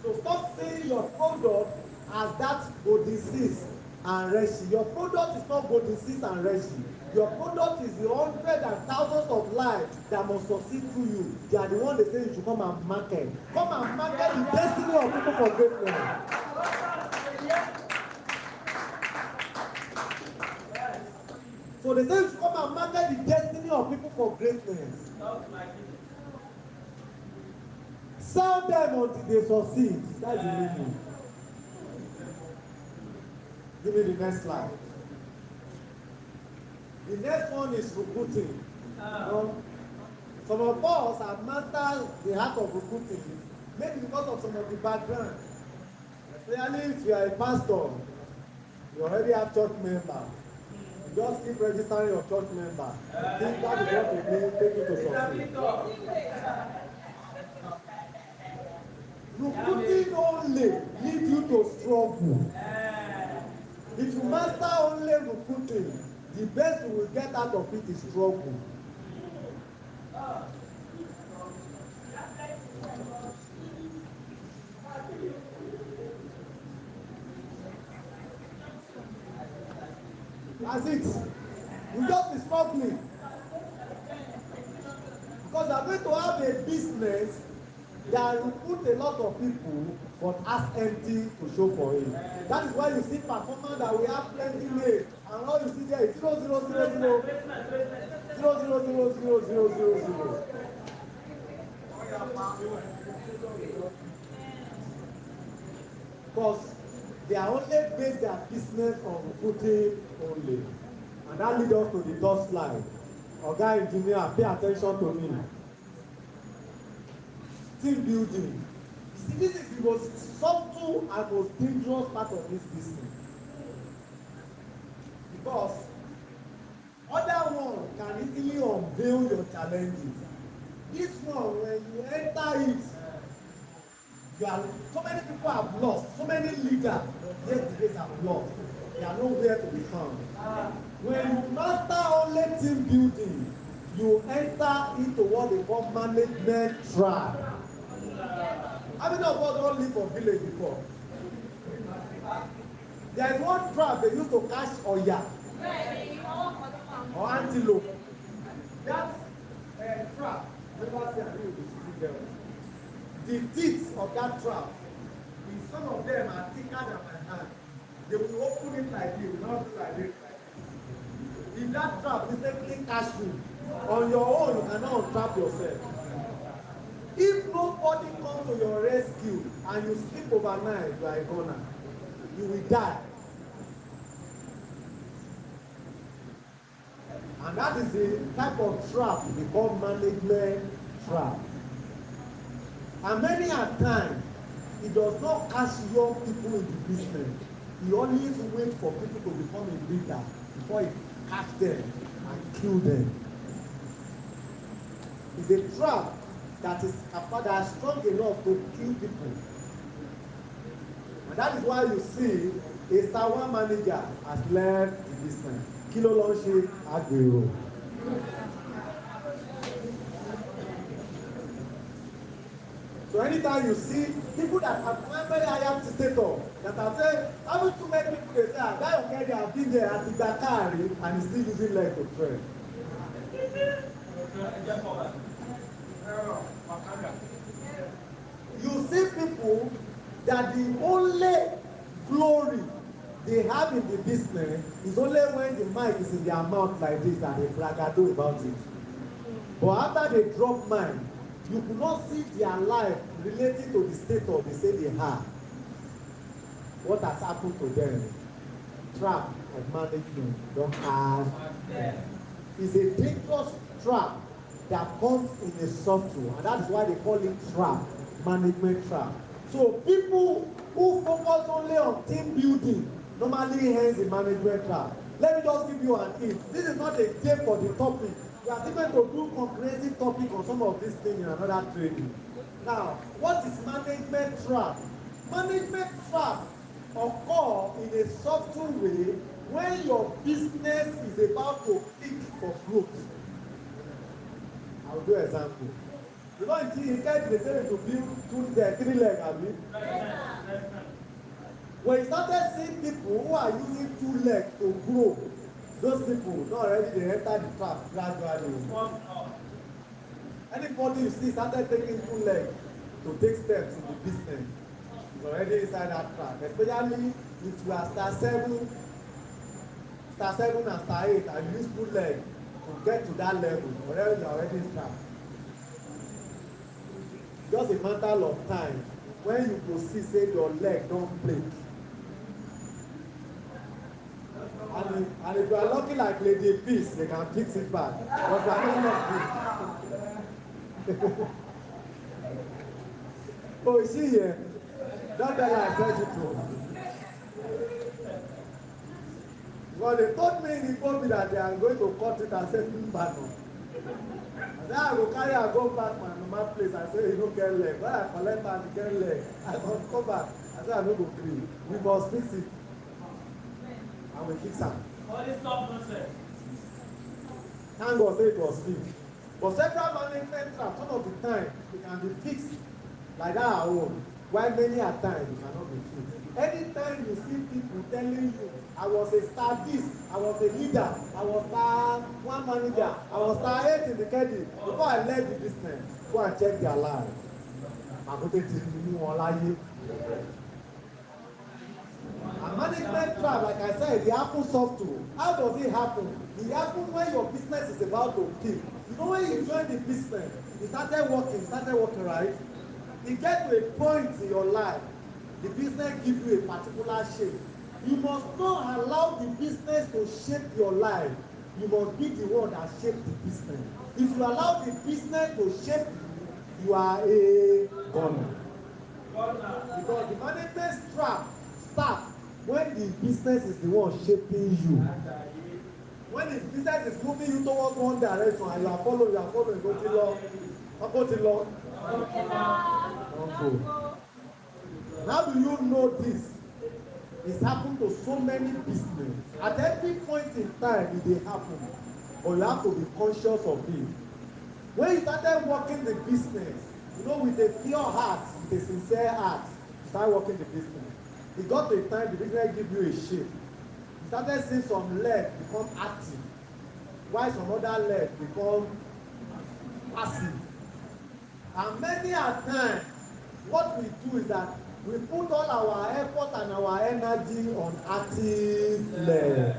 So stop saying your product as that Odyssey and Reshi. Your product is not Odyssey and Reshi. Your product is the hundreds and thousands of lives that must succeed through you. They are the one they say you should come and market. Come and market the destiny of people for greatness. So they say you should come and market the destiny of people for greatness. Sell them until they succeed. That's the meaning. Give me the next slide. The next one is recruiting. Some of us have mastered the art of recruiting, maybe because of some of the background. Especially if you are a pastor, you already have church member. You just keep registering your church member. I think that is what it means, take you to succeed. Recruiting only leads you to struggle. If you master only recruiting, the best you will get out of it is struggle. That's it. You just be struggling. Because you are going to have a business that will put a lot of people but ask empty to show for it. That is why you see performance that we have plenty made, and all you see there is 0, 0, 0, 0, 0, 0, 0, 0, 0, 0, 0. Because they are only based their business on recruiting only. And that leads us to the third slide. Oga engineer, pay attention to me. Team building. You see, this is the most subtle and most dangerous part of this business. Because other one can easily unveil your challenges. This one, when you enter it, so many people have lost, so many leaders yesterday have lost. They are nowhere to be found. When you master only team building, you enter into what they call management trap. How many of us don't live for village before? There is one trap they used to catch oya or antelope. That trap, never say I will be sitting there. The teeth of that trap, some of them are thicker than my hand. They will open it like this, not like this. If that trap mistakenly catch you, on your own you cannot trap yourself. If nobody comes to your rescue and you sleep overnight, you are a goner. You will die. And that is the type of trap we call management trap. And many a time, it does not catch young people in the business. He always waits for people to become a leader before he catch them and kill them. It's a trap that is strong enough to kill people. And that is why you see a star one manager has left the business. Kilo Lonshi Agbero. So anytime you see people that have very high status, that have said, haven't too many people they say, that okay, they have been there at the Dakar and he's still using leg to train. You see people that the only glory they have in the business is only when the mic is in their mouth like this and they bragado about it. But after they drop mine, you could not see their life relating to the status they say they have. What has happened to them? Trap of management don't have. It's a dangerous trap that comes in a software, and that is why they call it trap, management trap. So people who focus only on team building normally ends in management trap. Let me just give you an hint. This is not a game for the topic. We are still going to do comprehensive topic on some of these things in another training. Now, what is management trap? Management trap occur in a subtle way when your business is about to peak for growth. I will do an example. You know, in KEDI they say to build 3 legs, abi? When you started seeing people who are using 2 legs to grow, those people not already they enter the trap gradually. Anybody you see started taking 2 legs to take steps in the business is already inside that trap. Especially if you are star 7 and star 8 and use 2 legs to get to that level, already you are already in trap. Just a matter of time when you go see say your leg don break. And if you are lucky like Lady Peace, they can fix it back. But you are not lucky. Oh, is she here? Don't tell her I said you to. Well, they told me in the COVID that they are going to cut it and send me back. I said, I go carry her go back my normal place. I say, you don't get leg. When I collect her, you get leg. I must come back. I said, I don't go free. We must fix it. And we fix am. All this stuff nonsense. Thank God say it was fixed. But several management traps, some of the time, it can be fixed like that at home. While many a time, it cannot be fixed. Anytime you see people telling you, I was a star this, I was a leader, I was star 1 manager, I was star 8 in the KEDI. Before I left the business, go and check their life. I'm going to tell you one lie. A management trap, like I said, it happens softly. How does it happen? It happens when your business is about to peak. You know when you join the business, you started working, right? You get to a point in your life, the business gives you a particular shape. You must not allow the business to shape your life. You must be the one that shapes the business. If you allow the business to shape you, you are a gunner. Because the management trap starts when the business is the one shaping you. When the business is moving you towards one direction and you are following, go to law. How do you know this? It's happened to so many business. At every point in time, it will happen. But you have to be conscious of it. When you started working the business, you know, with a pure heart, with a sincere heart, you start working the business. It got to a time the business give you a shape. You started seeing some legs become active, while some other legs become passive. And many a time, what we do is that we put all our effort and our energy on active legs.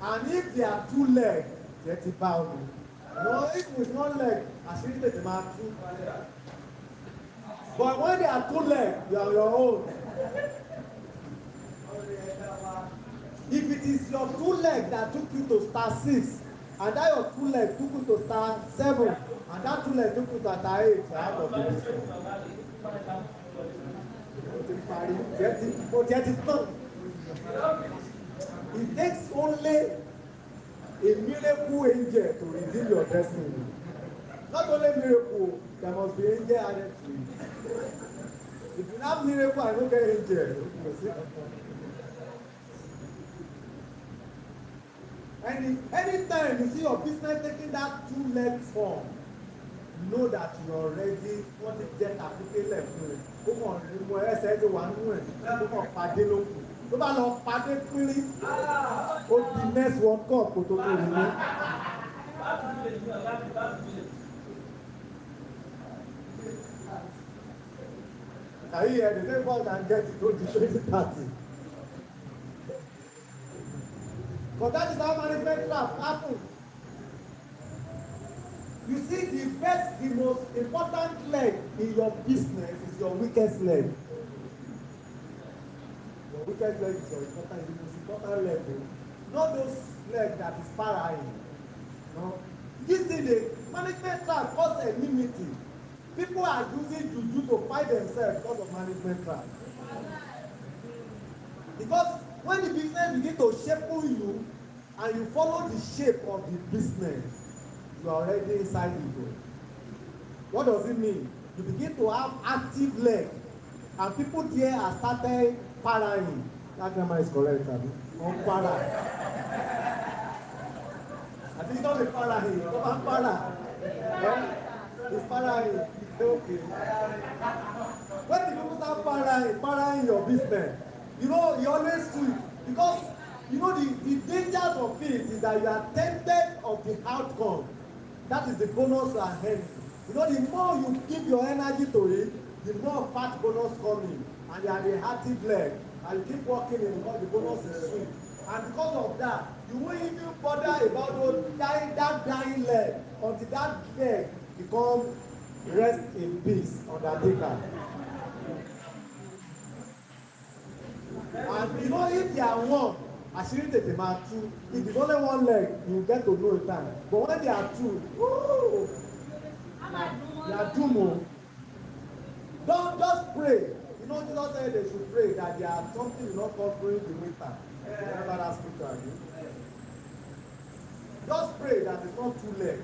And if there are 2 legs, 30 pounds. No, if with 1 leg, actually take them out 2. But when there are 2 legs, you are your own. If it is your 2 legs that took you to star 6, and that your 2 legs took you to star 7, and that 2 legs took you to star 8, you are out of the business. It takes only a miracle angel to redeem your destiny. Not only miracle, there must be angel added to it. If you have miracle and don't get angel, you see. Anytime you see your business taking that 2-leg form, know that you already want to get àkókò lẹ́kùn rẹ̀. Ó kàn ní mo ẹsẹ̀ ti wà nínú ẹ̀, ó kàn pàdé lókun. Tó bá lọ pàdé pínrín, ó di next World Cup kó tó kó rí ní. Àyè ẹ̀ the same ball can get to the 2030. But that is how management trap happen. You see, the most important leg in your business is your weakest leg. Your weakest leg is the most important leg. Not those legs that is parrying. No. This thing, the management trap cause enmity. People are using juju to fight themselves because of management trap. Because when the business begin to shape you and you follow the shape of the business, you are already inside the goal. What does it mean? You begin to have active leg, and people there are started parrying. That grammar is correct, I mean. On para. I think not the parrying, not para. It's parrying. Okay. When the people start parrying your business, you know, you always do it. Because, you know, the dangers of it is that you are tempted of the outcome. That is the bonus you are having. You know, the more you give your energy to it, the more fat bonus coming. And you are the active leg. And you keep working in because the bonus is sweet. And because of that, you won't even bother about that dying leg until that leg become rest in peace, undertaker. And you know, if they are one, àṣírí tètè máa tú. If it's only one leg, you get to know it time. But when they are two, woo, they are doomed. Don't just pray. You know, Jesus said they should pray that there are something you not covering the winter. Remember that scripture again? Just pray that it's not two legs.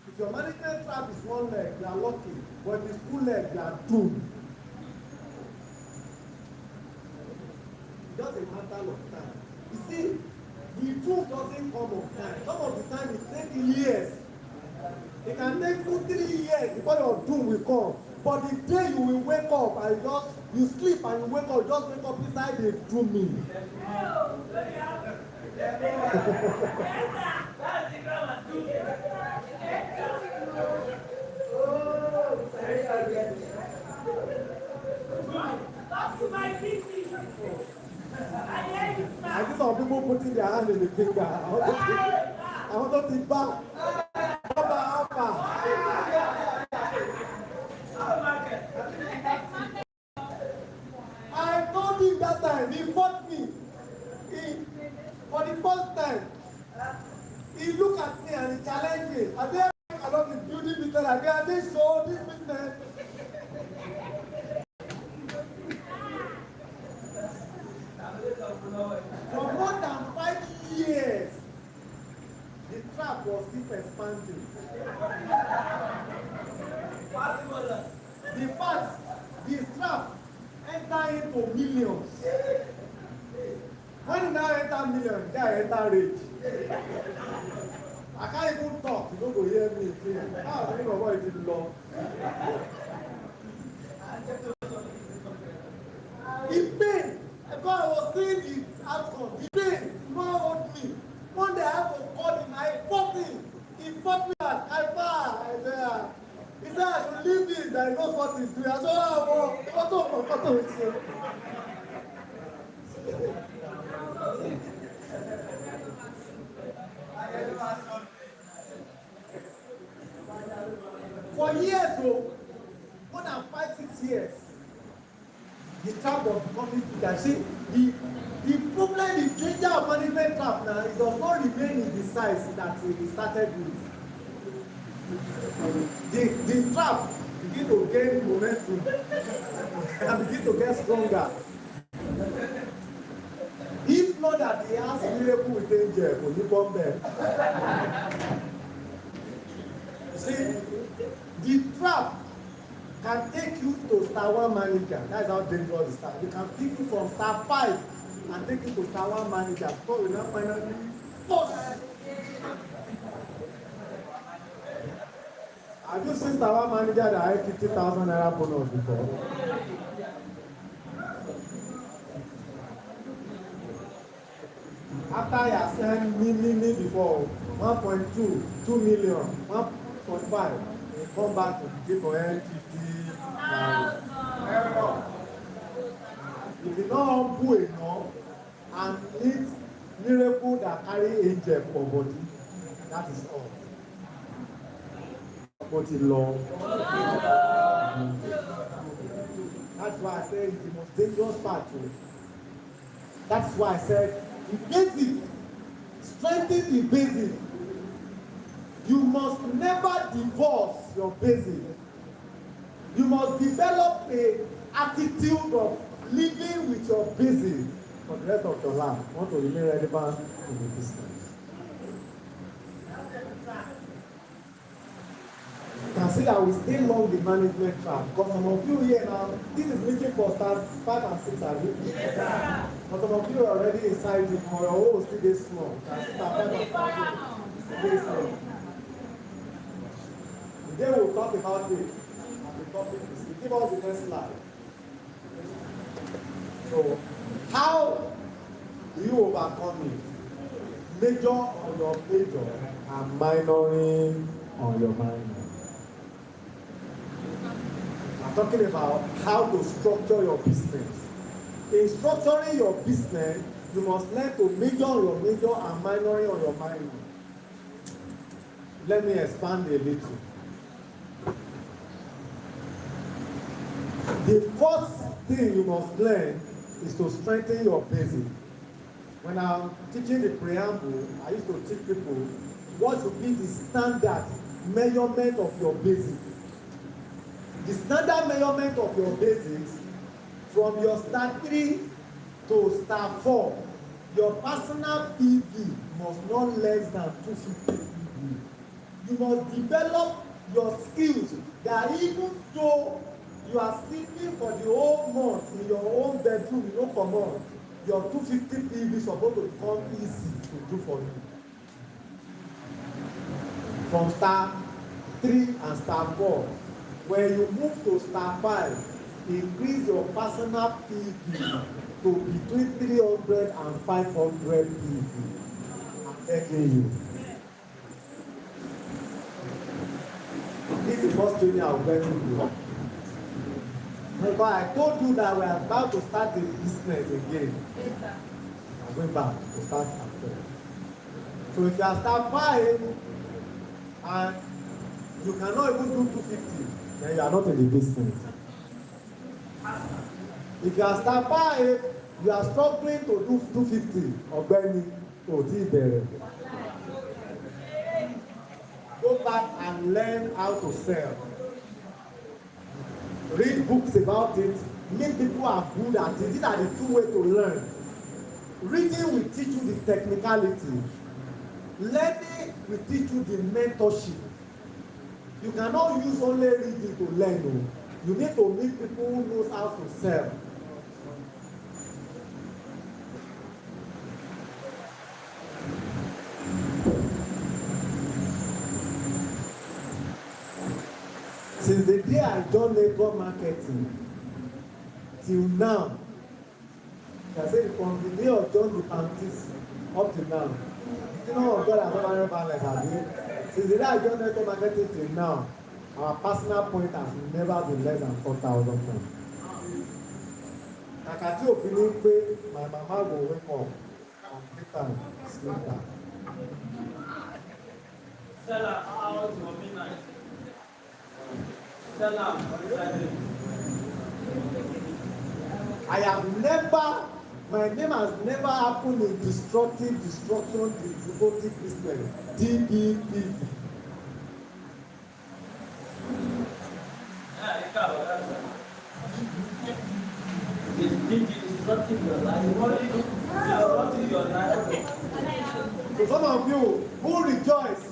If your management trap is one leg, you are lucky. But if it's two legs, you are doomed. It's just a matter of time. You see, the truth doesn't come on time. Some of the time it takes years. It can take 2-3 years before your doom will come. But the day you will wake up and you sleep and you wake up, just wake up inside the dooming. I see some people putting their hand in the finger. I want to think back. I told him that time, he fought me. For the first time, he looked at me and he challenged me. I said, I love the beauty business. I said, show this business. For more than 5 years, the trap was still expanding. The fact, the trap enter into millions. When you now enter millions, they enter rich. I can't even talk, you don't go hear me. How do you know what it is long? It pain. Because I was seeing the outcome. He paid, no owed me. One day I have to call him, I fought him. He fought me at Kaifa. He said I should leave him, that he knows what he's doing. I said, oh, what is it? For years, more than 5-6 years, the trap was becoming bigger. See, the problem, the danger of management trap now, it does not remain in the size that it started with. The trap begin to gain momentum and begin to get stronger. If not that he has miracle with angel, will you come there? See, the trap can take you to star 1 manager. That's how dangerous it is. You can pick you from star 5 and take you to star 1 manager. So you now finally force. Have you seen star 1 manager that had 50,000 naira bonus before? After you have sent me before 1.2, 2 million, 1.5, you come back to give for 50,000. If you don't humble enough and need miracle that carry angel for body, that is all. ó ti lọ. That's why I say it's the most dangerous part too. That's why I said the basic, strengthen the basic. You must never divorce your basic. You must develop a attitude of living with your basic for the rest of your life. You want to remain relevant in the business. You can see that we stay long the management track because some of you here now, this is meeting for stars 5 and 6 are you? Yes, sir. But some of you are already inside the or your hole still this small. Star 5 and 6 still this small. Today we'll talk about it. And the topic is to give us the next slide. So, how do you overcome it? Major on your major and minoring on your minor. I'm talking about how to structure your business. In structuring your business, you must learn to major on your major and minoring on your minor. Let me expand a little. The first thing you must learn is to strengthen your basic. When I'm teaching the preamble, I used to teach people what should be the standard measurement of your basic. The standard measurement of your basics from your star 3 to star 4, your personal PV must not less than 250 PV. You must develop your skills that even though you are sleeping for the whole month in your own bedroom, you don't come on, your 250 PV is supposed to become easy to do for you. From star 3 and star 4, when you move to star 5, increase your personal PV to between 300 and 500 PV. I'm begging you. This is the first training I will get to do. Because I told you that we are about to start a business again. Yes, sir. I'm going back to start after. So if you are star 5 and you cannot even do 250, then you are not in the business. If you are star 5, you are struggling to do 250, Ọ̀gbẹ́ni kò tí ì bẹ̀rẹ̀. Go back and learn how to sell. Read books about it. Make people who are good at it. These are the 2 ways to learn. Reading will teach you the technicality. Learning will teach you the mentorship. You cannot use only reading to learn. You need to meet people who knows how to sell. Since the day I joined network marketing till now, I say from the day of John the Baptist up to now, you know God has never balance, have you? Since the day I joined network marketing till now, our personal point has never been less than 4,000 pounds. Kàkà tí òfin ní pé my mama go wake up and take time sleep down. Seller, how was your midnight? Seller, I have never, my name has never happened in destruction, distributive business, DBP. Disrupting your life. Disrupting your life. So some of you who rejoice,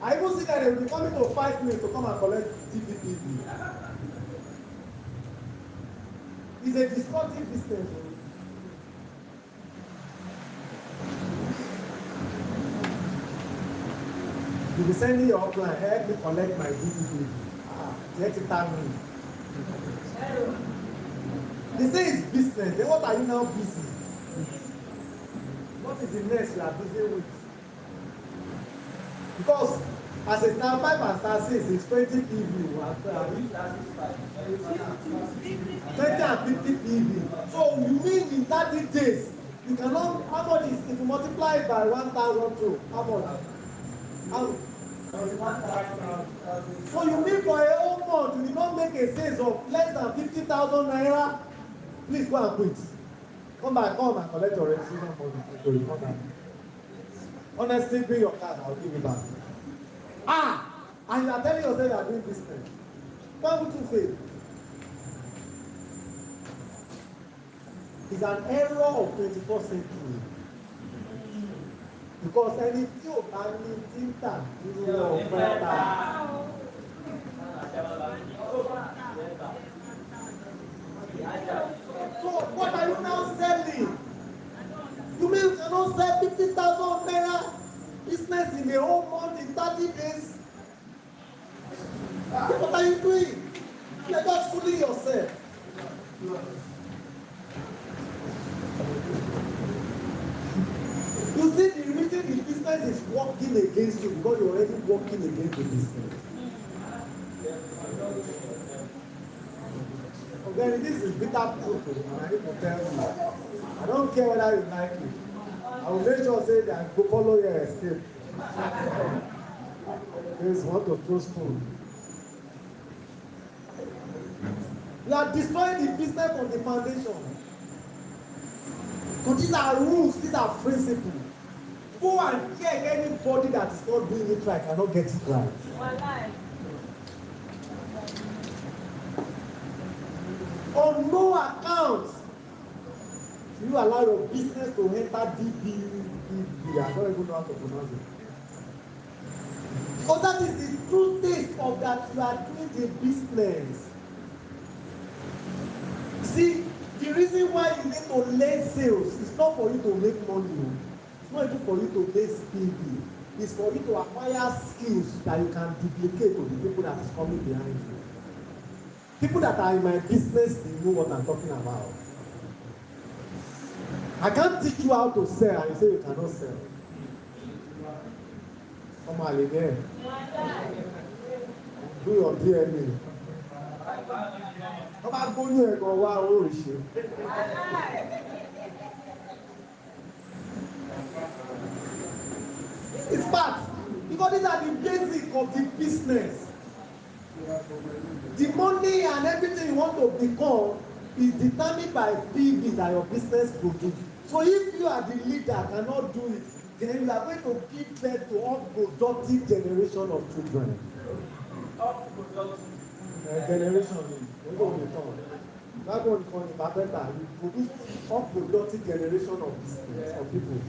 I even see that they will be coming to fight me to come and collect DBP. It's a destructive business. You be sending your upline, help me collect my DBP. Let it tell me. They say it's business. Then what are you now busy with? What is the next you are busy with? Because as a star 5 and star 6 is 20 PV. 20 and 50 PV. So you mean in 30 days, you cannot, how much is, if you multiply it by 1,002, how much? How? 1,000. make a sales of less than 50,000 naira, please go and quit. Come and collect your registration money. Honestly, bring your card, I'll give it back. And you are telling yourself you are doing business. Why would you fail? It's an error of 21st century. Because ẹni tí ò bá ní tíńtà nínú ọ̀pẹ ta. So what are you now selling? You mean you cannot sell 50,000 naira business in a whole month in 30 days? What are you doing? You are just fooling yourself. You see, the reason the business is working against you because you're already working against the business. Okay, this is bitter truth, and I need to tell you. I don't care whether you like it. I will make sure say that go follow your escape. Please want to throw spoon. You are destroying the business from the foundation. Because these are rules, these are principles. Go and check anybody that is not doing it right, cannot get it right. On no account do you allow your business to enter DB. I don't even know how to pronounce it. Because that is the true taste of that you are doing the business. See, the reason why you need to learn sales is not for you to make money. It's not even for you to make PV. It's for you to acquire skills that you can duplicate to the people that is coming behind you. People that are in my business, they know what I'm talking about. I can't teach you how to sell and you say you cannot sell. Come on, again. Do your DNA. Come on, go you and go wow, it's bad because these are the basics of the business. The money and everything you want to become is determined by PV that your business produces. So if you are the leader cannot do it, then you are going to give birth to unproductive generation of children. Generation, you go return. That one called it better. You produce unproductive generation of business of people.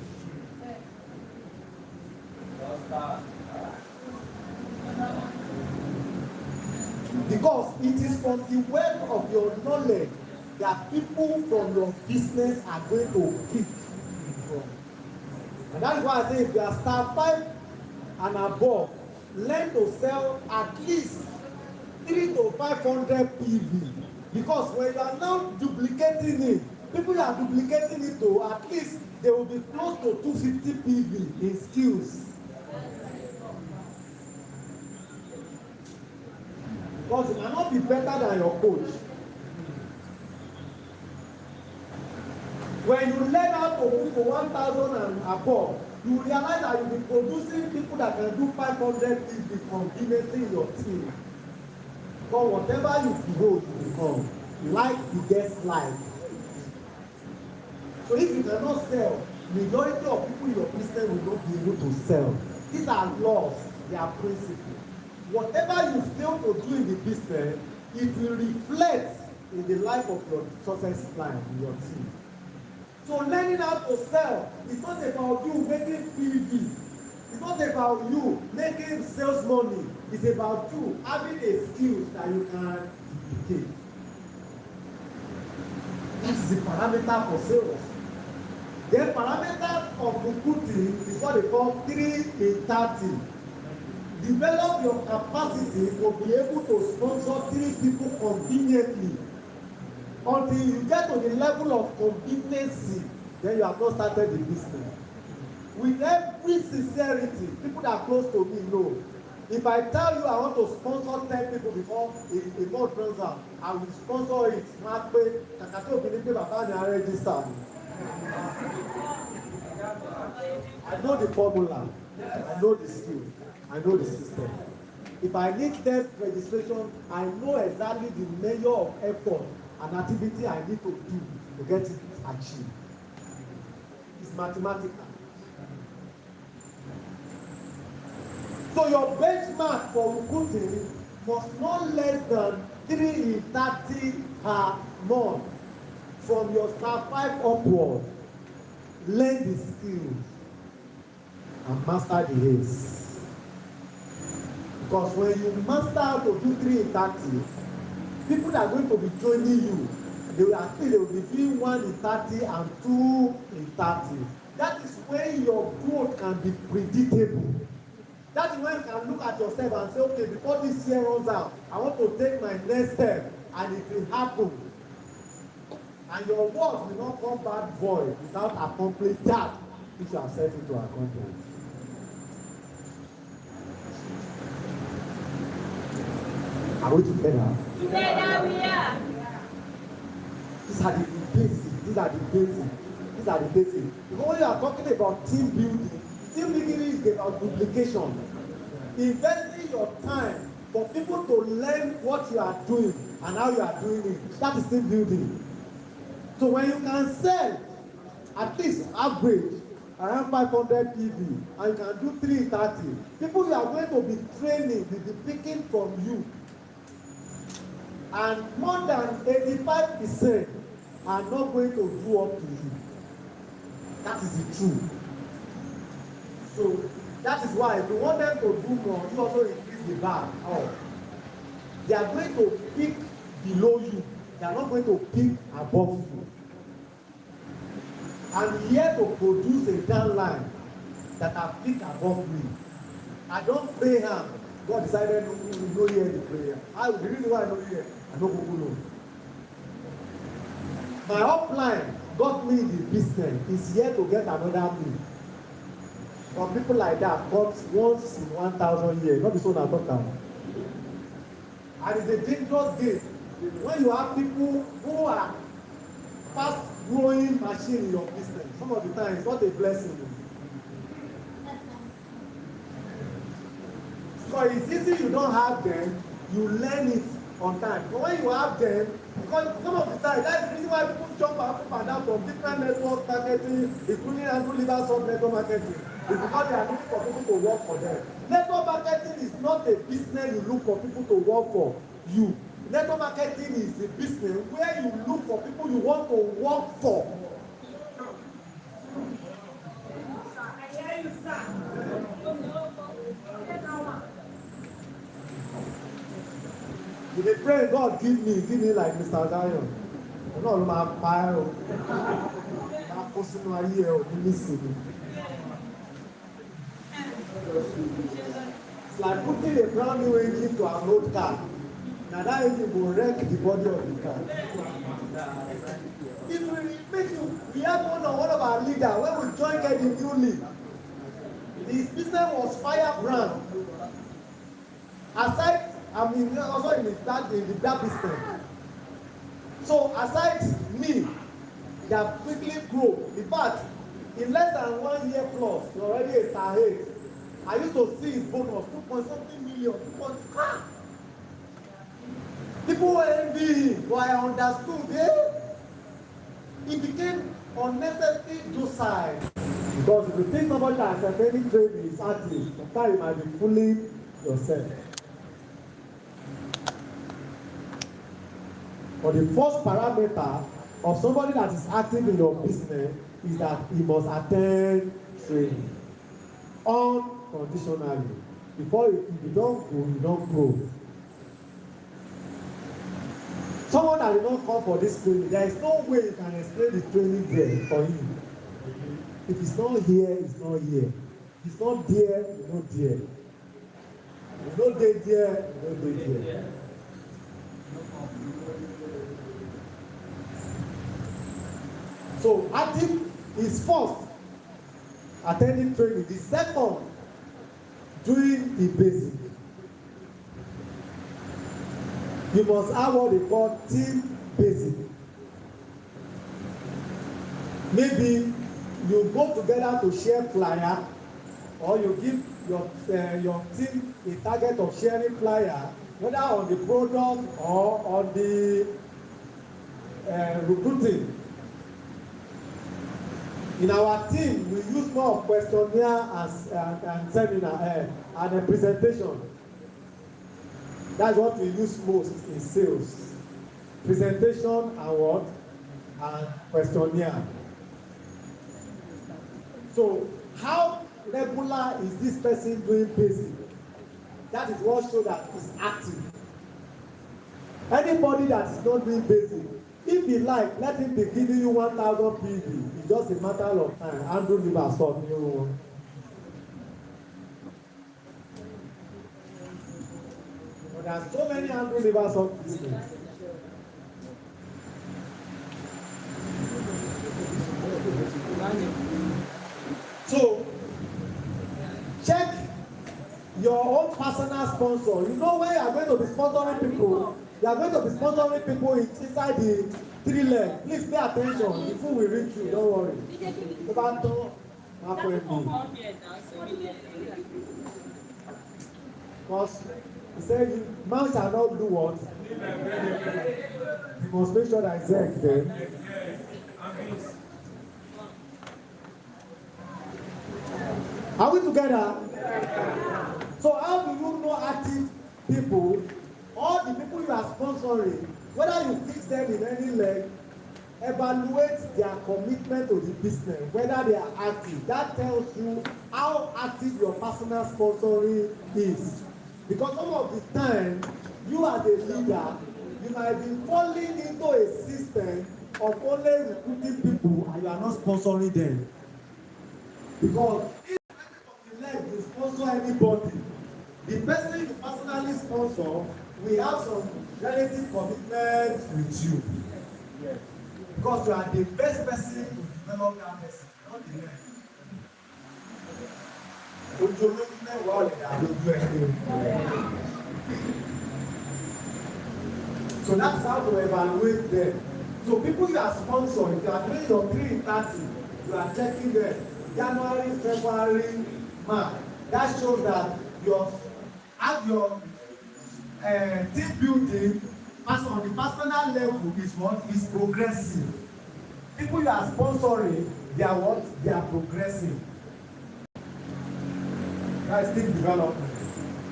Because it is from the wealth of your knowledge that people from your business are going to pick from. And that's why I say if you are star 5 and above, learn to sell at least 300 to 500 PV. Because when you are now duplicating it, people you are duplicating it to, at least they will be close to 250 PV in skills. Because it cannot be better than your coach. When you learn how to move to 1,000 and above, you realize that you'll be producing people that can do 500 things conveniently in your team. Because whatever you grow, you become. Life begets life. So if you cannot sell, majority of people in your business will not be able to sell. These are laws, they are principles. Whatever you fail to do in the business, it will reflect in the life of your success plan in your team. So learning how to sell is not about you making PV. It's not about you making sales money. It's about you having a skill that you can duplicate. That is the parameter for sales. The parameter of recruiting is what they call 3 in 30. Develop your capacity to be able to sponsor 3 people conveniently. Until you get to the level of competency, then you have not started the business. With every sincerity, people that are close to me know. If I tell you I want to sponsor 10 people before a month runs out, I will sponsor it. I know the formula. I know the skill. I know the system. If I need 10 registration, I know exactly the measure of effort and activity I need to do to get it achieved. It's mathematical. So your benchmark for recruiting must not less than 3 in 30 per month from your star 5 upward. Learn the skills and master the ace. Because when you master how to do 3 in 30, people that are going to be joining you, they will be doing 1 in 30 and 2 in 30. That is when your growth can be predictable. That is when you can look at yourself and say, okay, before this year runs out, I want to take my next step, and it will happen. And your words will not come back void without accomplishing that which you have set it to accomplish. Are we together? Together we are. These are the basics. These are the basics. These are the basics. Because when you are talking about team building is about duplication. Investing your time for people to learn what you are doing and how you are doing it. That is team building. So when you can sell at least average around 500 PV and you can do 330, people you are going to be training will be picking from you. And more than 85% are not going to do up to you. That is the truth. So that is why if you want them to do more, you also increase the bar. Oh. They are going to pick below you. They are not going to pick above you. I'm here to produce a downline that are pick above me. I don't pray hard. God decided no hear the prayer. The reason why I don't hear, I don't go know. My upline got me the business. Is here to get another me. For people like that, got once in 1,000 years. Not the son I talk about. And it's a dangerous game. When you have people who are fast growing machine in your business, some of the time it's not a blessing. So it's easy you don't have them, you learn it on time. But when you have them, because some of the time, that's the reason why people jump up and down from different network marketing, including Andrew Liverson network marketing. It's because they are looking for people to work for them. Network marketing is not a business you look for people to work for you. Network marketing is a business where you look for people you want to work for. I hear you, sir. You dey pray God give me like Mr. Zion. Ọlọ́run ló máa pa ẹ́ o. Máa kó sínú ayé ẹ o ní nísìnyí. It's like putting a brand new engine to an old car. Na that engine go wreck the body of the car. If we make you, we have one of our leader when we join KEDI newly. His business was firebrand. Aside, also in the black business. So aside me, they have quickly grown. In fact, in less than 1 year plus, he's already a star 8. I used to see his bonus 2.something million. People were envying him, but I understood. He became unnecessarily docile. Because if you think somebody that has any trade is active, sometimes you might be fooling yourself. But the first parameter of somebody that is active in your business is that he must attend training unconditionally. Before if you don't go, you don't grow. Someone that did not come for this training, there is no way you can explain the training there for him. If it's not here, it's not here. If it's not there, it's not there. If it's not there, it's not there. So active is first attending training. The second, doing the basic. You must have what they call team basic. Maybe you go together to share flyer, or you give your team a target of sharing flyer, whether on the product or on the recruiting. In our team, we use more of questionnaire and seminar and a presentation. That's what we use most in sales. Presentation and what? And questionnaire. So how regular is this person doing basic? That is what shows that he's active. Anybody that is not doing basic, if he like, let him be giving you 1,000 PV. It's just a matter of time. Andrew liver stop you. But there are so many Andrew liver stop business. So check your own personal sponsor. You know when you are going to be sponsoring people, you are going to be sponsoring people inside the 3 leg. Please pay attention. The food will reach you. Don't worry. Because he said, man shall not do what? You must make sure that it's egg there. Are we together? So how do you know active people? All the people you are sponsoring, whether you fix them in any leg, evaluate their commitment to the business, whether they are active. That tells you how active your personal sponsoring is. Because some of the time, you as a leader, you might be falling into a system of only recruiting people and you are not sponsoring them. Because if you sponsor anybody, the person you personally sponsor will have some relative commitment with you. Yes. Because you are the best person to develop that person, not the next. So that's how to evaluate them. So people you are sponsoring, if you are doing your 3 in 30, you are checking them. January, February, March. That shows that your team building on the personal level is what? Is progressive. People you are sponsoring, they are what? They are progressive. That is team development.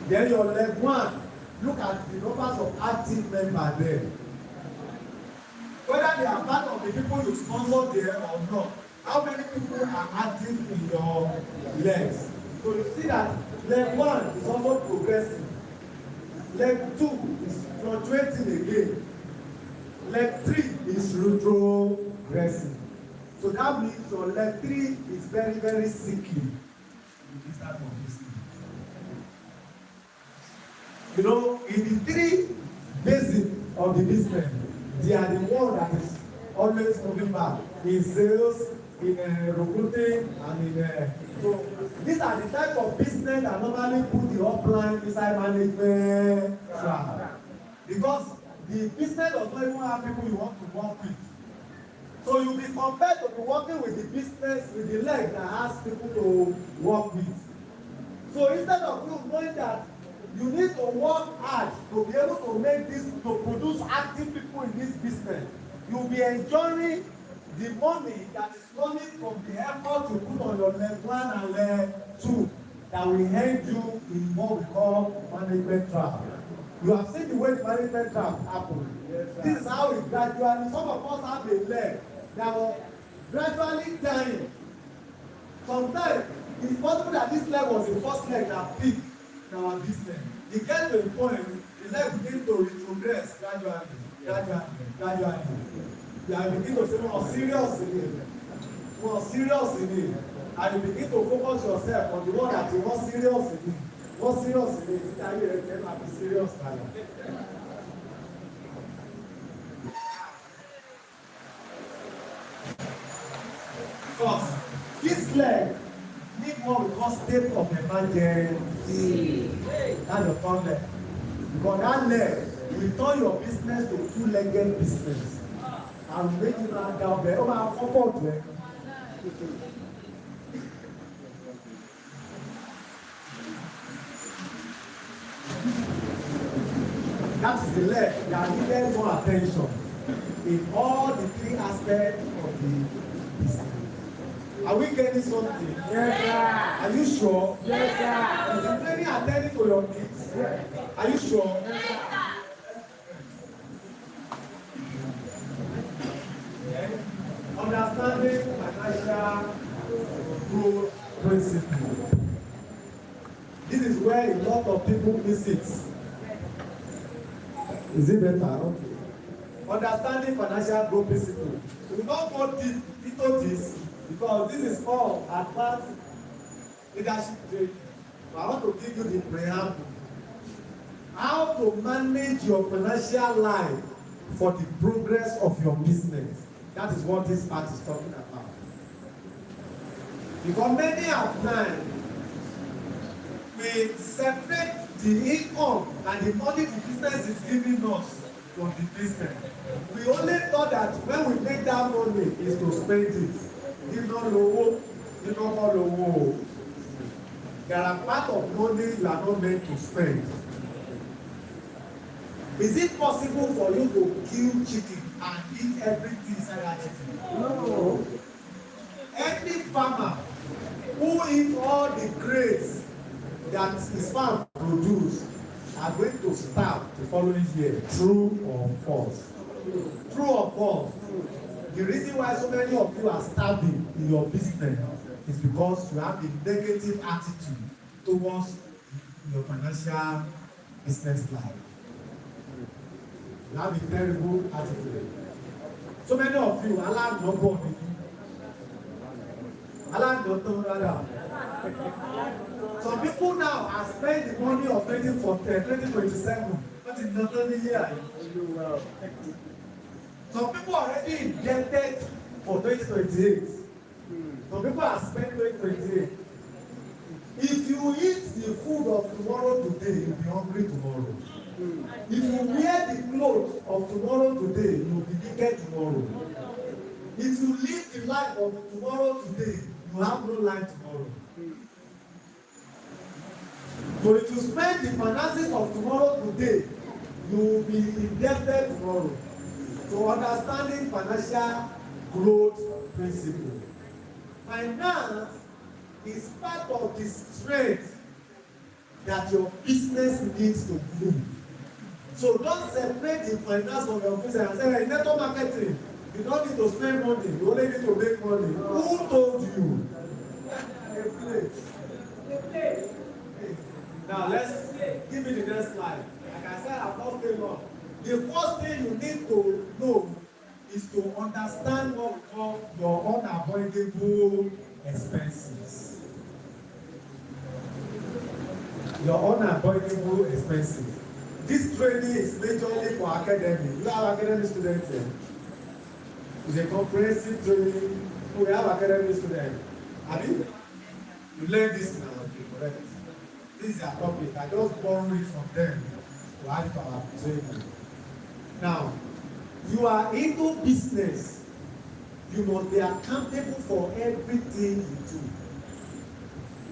Then your leg 1, look at the numbers of active members there. Whether they are part of the people you sponsor there or not. How many people are active in your legs? So you see that leg 1 is also progressive. Leg 2 is fluctuating again. Leg 3 is retrogressive. So that means your leg 3 is very, very sickly in this type of business. You know, in the 3 basic of the business, they are the one that is always moving back in sales, in recruiting, and in so these are the type of business that normally put the upline inside management track. Because the business does not even have people you want to work with. So you'll be compared to be working with the business with the leg that has people to work with. So instead of you knowing that you need to work hard to be able to make this, to produce active people in this business, you'll be enjoying the money that is coming from the effort you put on your leg 1 and leg 2 that will help you in what we call management track. You have seen the way the management track happen. Yes, this is how it gradually, some of us have a leg that was gradually dying. Sometimes it's possible that this leg was the first leg that peaked in our business. It gets to a point, the leg begins to retrogress gradually. You are beginning to say more serious in it. And you begin to focus yourself on the one that is more serious in it. More serious in it. Tell you that you have to be serious now. Because this leg need what we call state of emergency. That's your third leg. Because that leg will turn your business to 2-legged business. And make you run down there. Oh, my support there. That is the leg that needed more attention in all the three aspects of the business. Are we getting something? Yes, sir. Are you sure? Yes, sir. Is the training attending to your needs? Are you sure? Yes, sir. Understanding financial growth principle. This is where a lot of people miss it. Is it better? Okay. Understanding financial growth principle. We will not go deep into this because this is all advanced leadership training. I want to give you the preamble. How to manage your financial life for the progress of your business. That is what this part is talking about. Because many of times we separate the income and the money the business is giving us from the business. We only thought that when we make that money is to spend it. If not low, if not all low. There are part of money you are not meant to spend. Is it possible for you to kill chicken and eat everything inside that chicken? No. Any farmer who eats all the grains that his farm produce are going to starve the following year. True or false? True or false? The reason why so many of you are starving in your business is because you have a negative attitude towards your financial business life. You have a terrible attitude. So many of you, Allah no body. Allah no turn rather. Some people now are spending the money of 2027, but it's not only here. Some people already indebted for 2028. Some people are spending 2028. If you eat the food of tomorrow today, you'll be hungry tomorrow. If you wear the clothes of tomorrow today, you will be naked tomorrow. If you live the life of tomorrow today, you have no life tomorrow. So if you spend the finances of tomorrow today, you will be indebted tomorrow. So understanding financial growth principle. Finance is part of the strength that your business needs to grow. So don't separate the finance from your business and say, hey, network marketing, you don't need to spend money, you only need to make money. Who told you? Now let's give me the next slide. Like I said, I've not stayed long. The first thing you need to know is to understand what we call your unavoidable expenses. Your unavoidable expenses. This training is majorly for academic. You have academic students here. It's a comprehensive training. We have academic students. Have you? You learn this now, correct? This is a topic. I just borrow it from them to add to our training. Now, you are into business. You must be accountable for everything you do.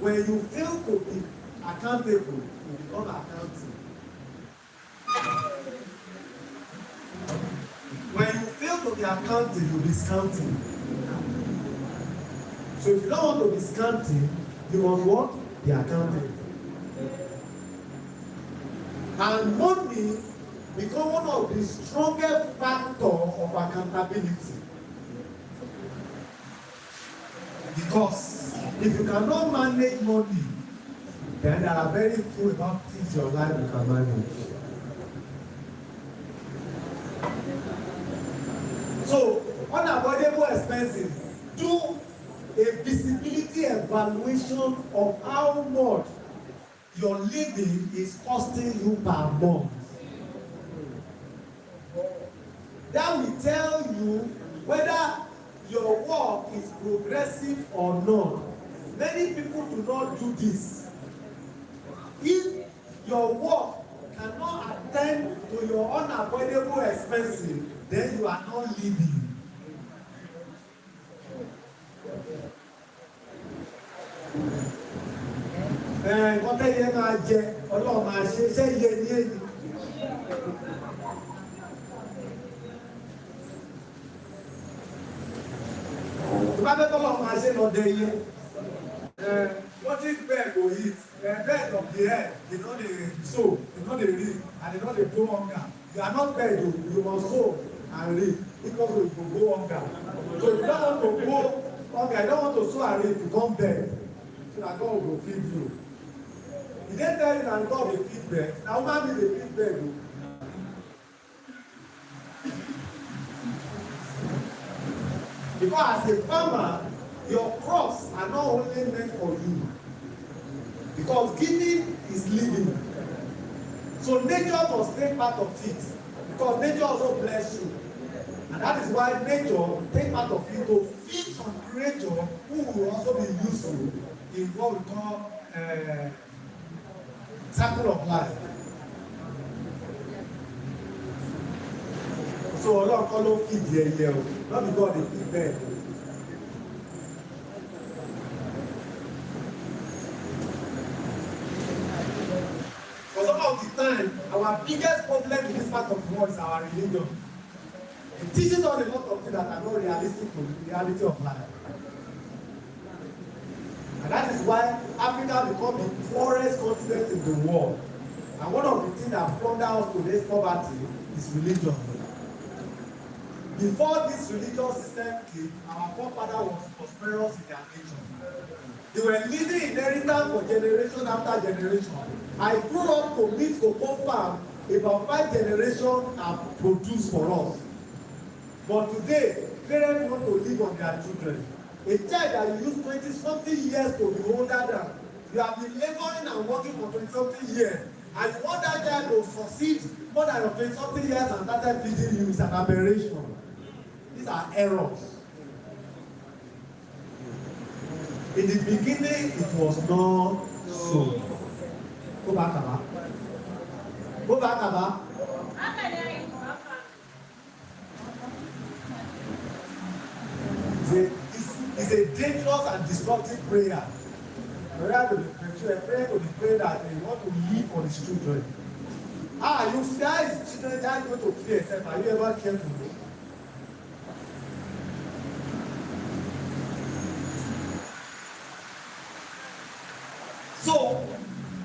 When you fail to be accountable, you become accounting. When you fail to be accounting, you discounting. So if you don't want to be discounting, you must what? Be accounting. And money become one of the strongest factors of accountability. Because if you cannot manage money, then there are very few about things in your life you can manage. So, unavoidable expenses, do a visibility evaluation of how much your living is costing you per month. That will tell you whether your work is progressive or not. Many people do not do this. If your work cannot attend to your unavoidable expenses, then you are not living. Wọ́n tẹ́lẹ̀ máa jẹ, Ọlọ́run máa ṣe, ṣé iye ní èyí? bá fẹ́ tọ́lọ̀ máa ṣe lọ dé iye. What is bed go eat? Bed of the air, they no dey sow, they no dey reap, and they no dey go hunger. You are not bed, you must sow and reap because you go hunger. So if you don't want to go hunger, you don't want to sow and reap, you come bed. So that God will feed you. He didn't tell you that God will feed bed. Now woman be dey feed bed. Because as a farmer, your crops are not only meant for you. Because giving is living. So nature must take part of it. Because nature also bless you. And that is why nature take part of it to feed some creature who will also be useful in what we call circle of life. So Ọlọ́run kọ́ ló feed the ẹyẹ o, not because they feed them. For some of the time, our biggest problem in this part of the world is our religion. It teaches us a lot of things that are not realistic to the reality of life. And that is why Africa become the poorest continent in the world. And one of the things that plunder us to this poverty is religion. Before this religious system came, our forefather was prosperous in their nature. They were leaving inheritance for generation after generation. I grew up to meet cocoa farm, about 5 generations have produced for us. But today, parents want to live on their children. A child that you use 20-something years to be older than, you have been laboring and working for 20-something years, and you want that child to succeed more than your 20-something years and started feeding you is an aberration. These are errors. In the beginning, it was not so. Go back, Abba. Go back, Abba. It's a dangerous and destructive prayer. Prayer to the prayer that they want to live for his children. You fear his children, just go to fear yourself. Are you ever careful? So,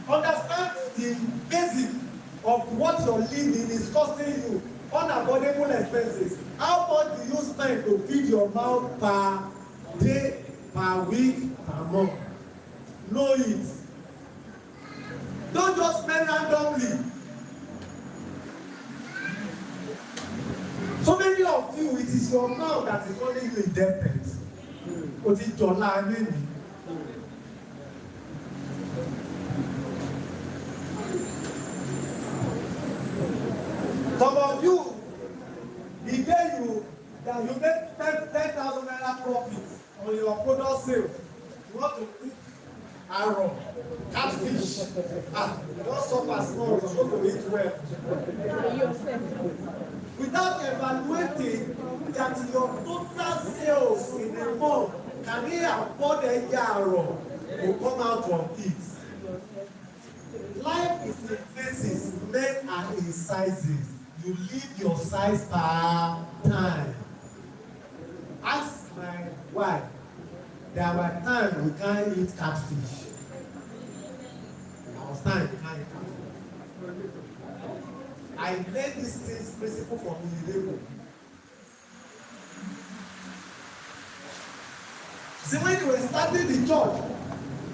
understand the basic of what you're living is costing you unavoidable expenses. How much do you spend to feed your mouth per day, per week, per month? Know it. Don't just spend randomly. So many of you, it is your mouth that is calling you indebted. But it's your life. Some of you, the day you make 10,000 naira profit on your product sale, you want to cook arrow, catfish, you don't suffer small, you go to eat well. Without evaluating that your total sales in a month, can he afford a arrow to come out from it? Life is in phases, men are in sizes. You live your size per time. Ask my wife, there were times we can't eat catfish. There was time we can't eat catfish. I learned this principle from Ojodu. See, when you were starting the church,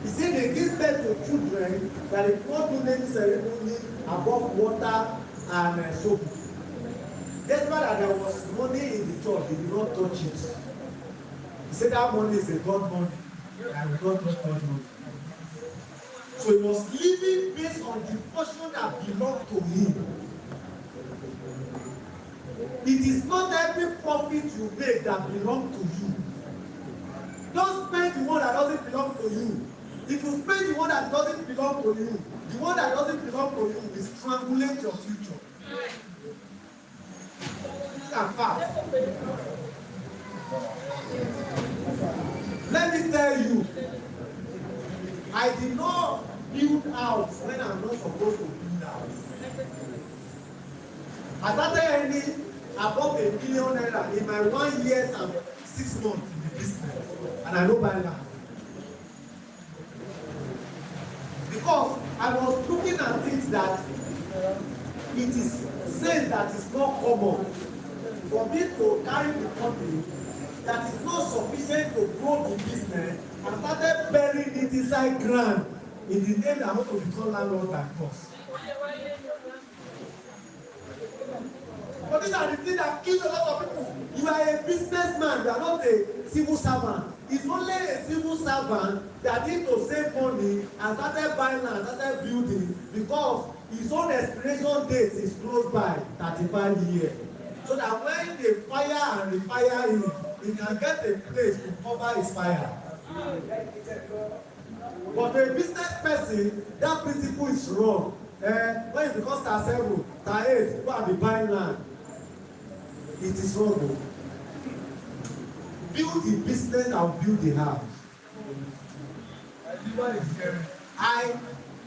you see they give birth to children that they don't do naming ceremony above water and soap. Despite that there was money in the church, they did not touch it. He said that money is a God money, and we don't touch God money. So he was living based on the portion that belonged to him. It is not every profit you make that belongs to you. Don't spend the one that doesn't belong to you. If you spend the one that doesn't belong to you, the one that doesn't belong to you will strangulate your future. And fast. Let me tell you, I did not build house when I'm not supposed to build house. I started earning above $1 million in my 1 year and 6 months in the business. and I don't buy land. Because I was looking at things that it is said that is not common for me to carry the company that is not sufficient to grow the business and started burying it inside ground in the name that I want to become landlord by force. But these are the things that kill a lot of people. You are a businessman, you are not a civil servant. It's only a civil servant that need to save money and started buying and started building because his own expiration date is close by 35 years. So that when they fire and refire him, he can get a place to cover his fire. But for a business person, that principle is wrong. When you become star 7, star 8, go and be buying land. It is wrong. Build the business and build the house.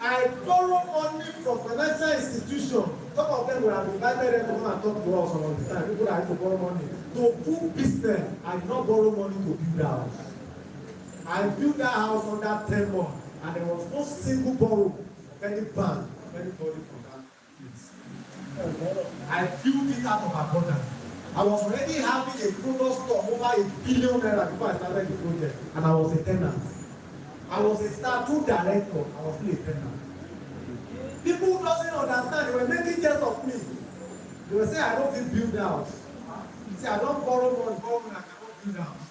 I borrow money from financial institutions. Some of them will have invited them to come and talk to us all the time. People that have to borrow money to do business. I did not borrow money to build a house. I built that house under 10 months, and there was no single borrow of any bank, of anybody from that place. I built it out of abundance. I was already having a product store over $1 billion before I started the project, and I was a tenant. I was a star 2 director. I was still a tenant. People who doesn't understand, they were making jest of me. They were saying I don't feel build house. They say I don't borrow money, I cannot build house.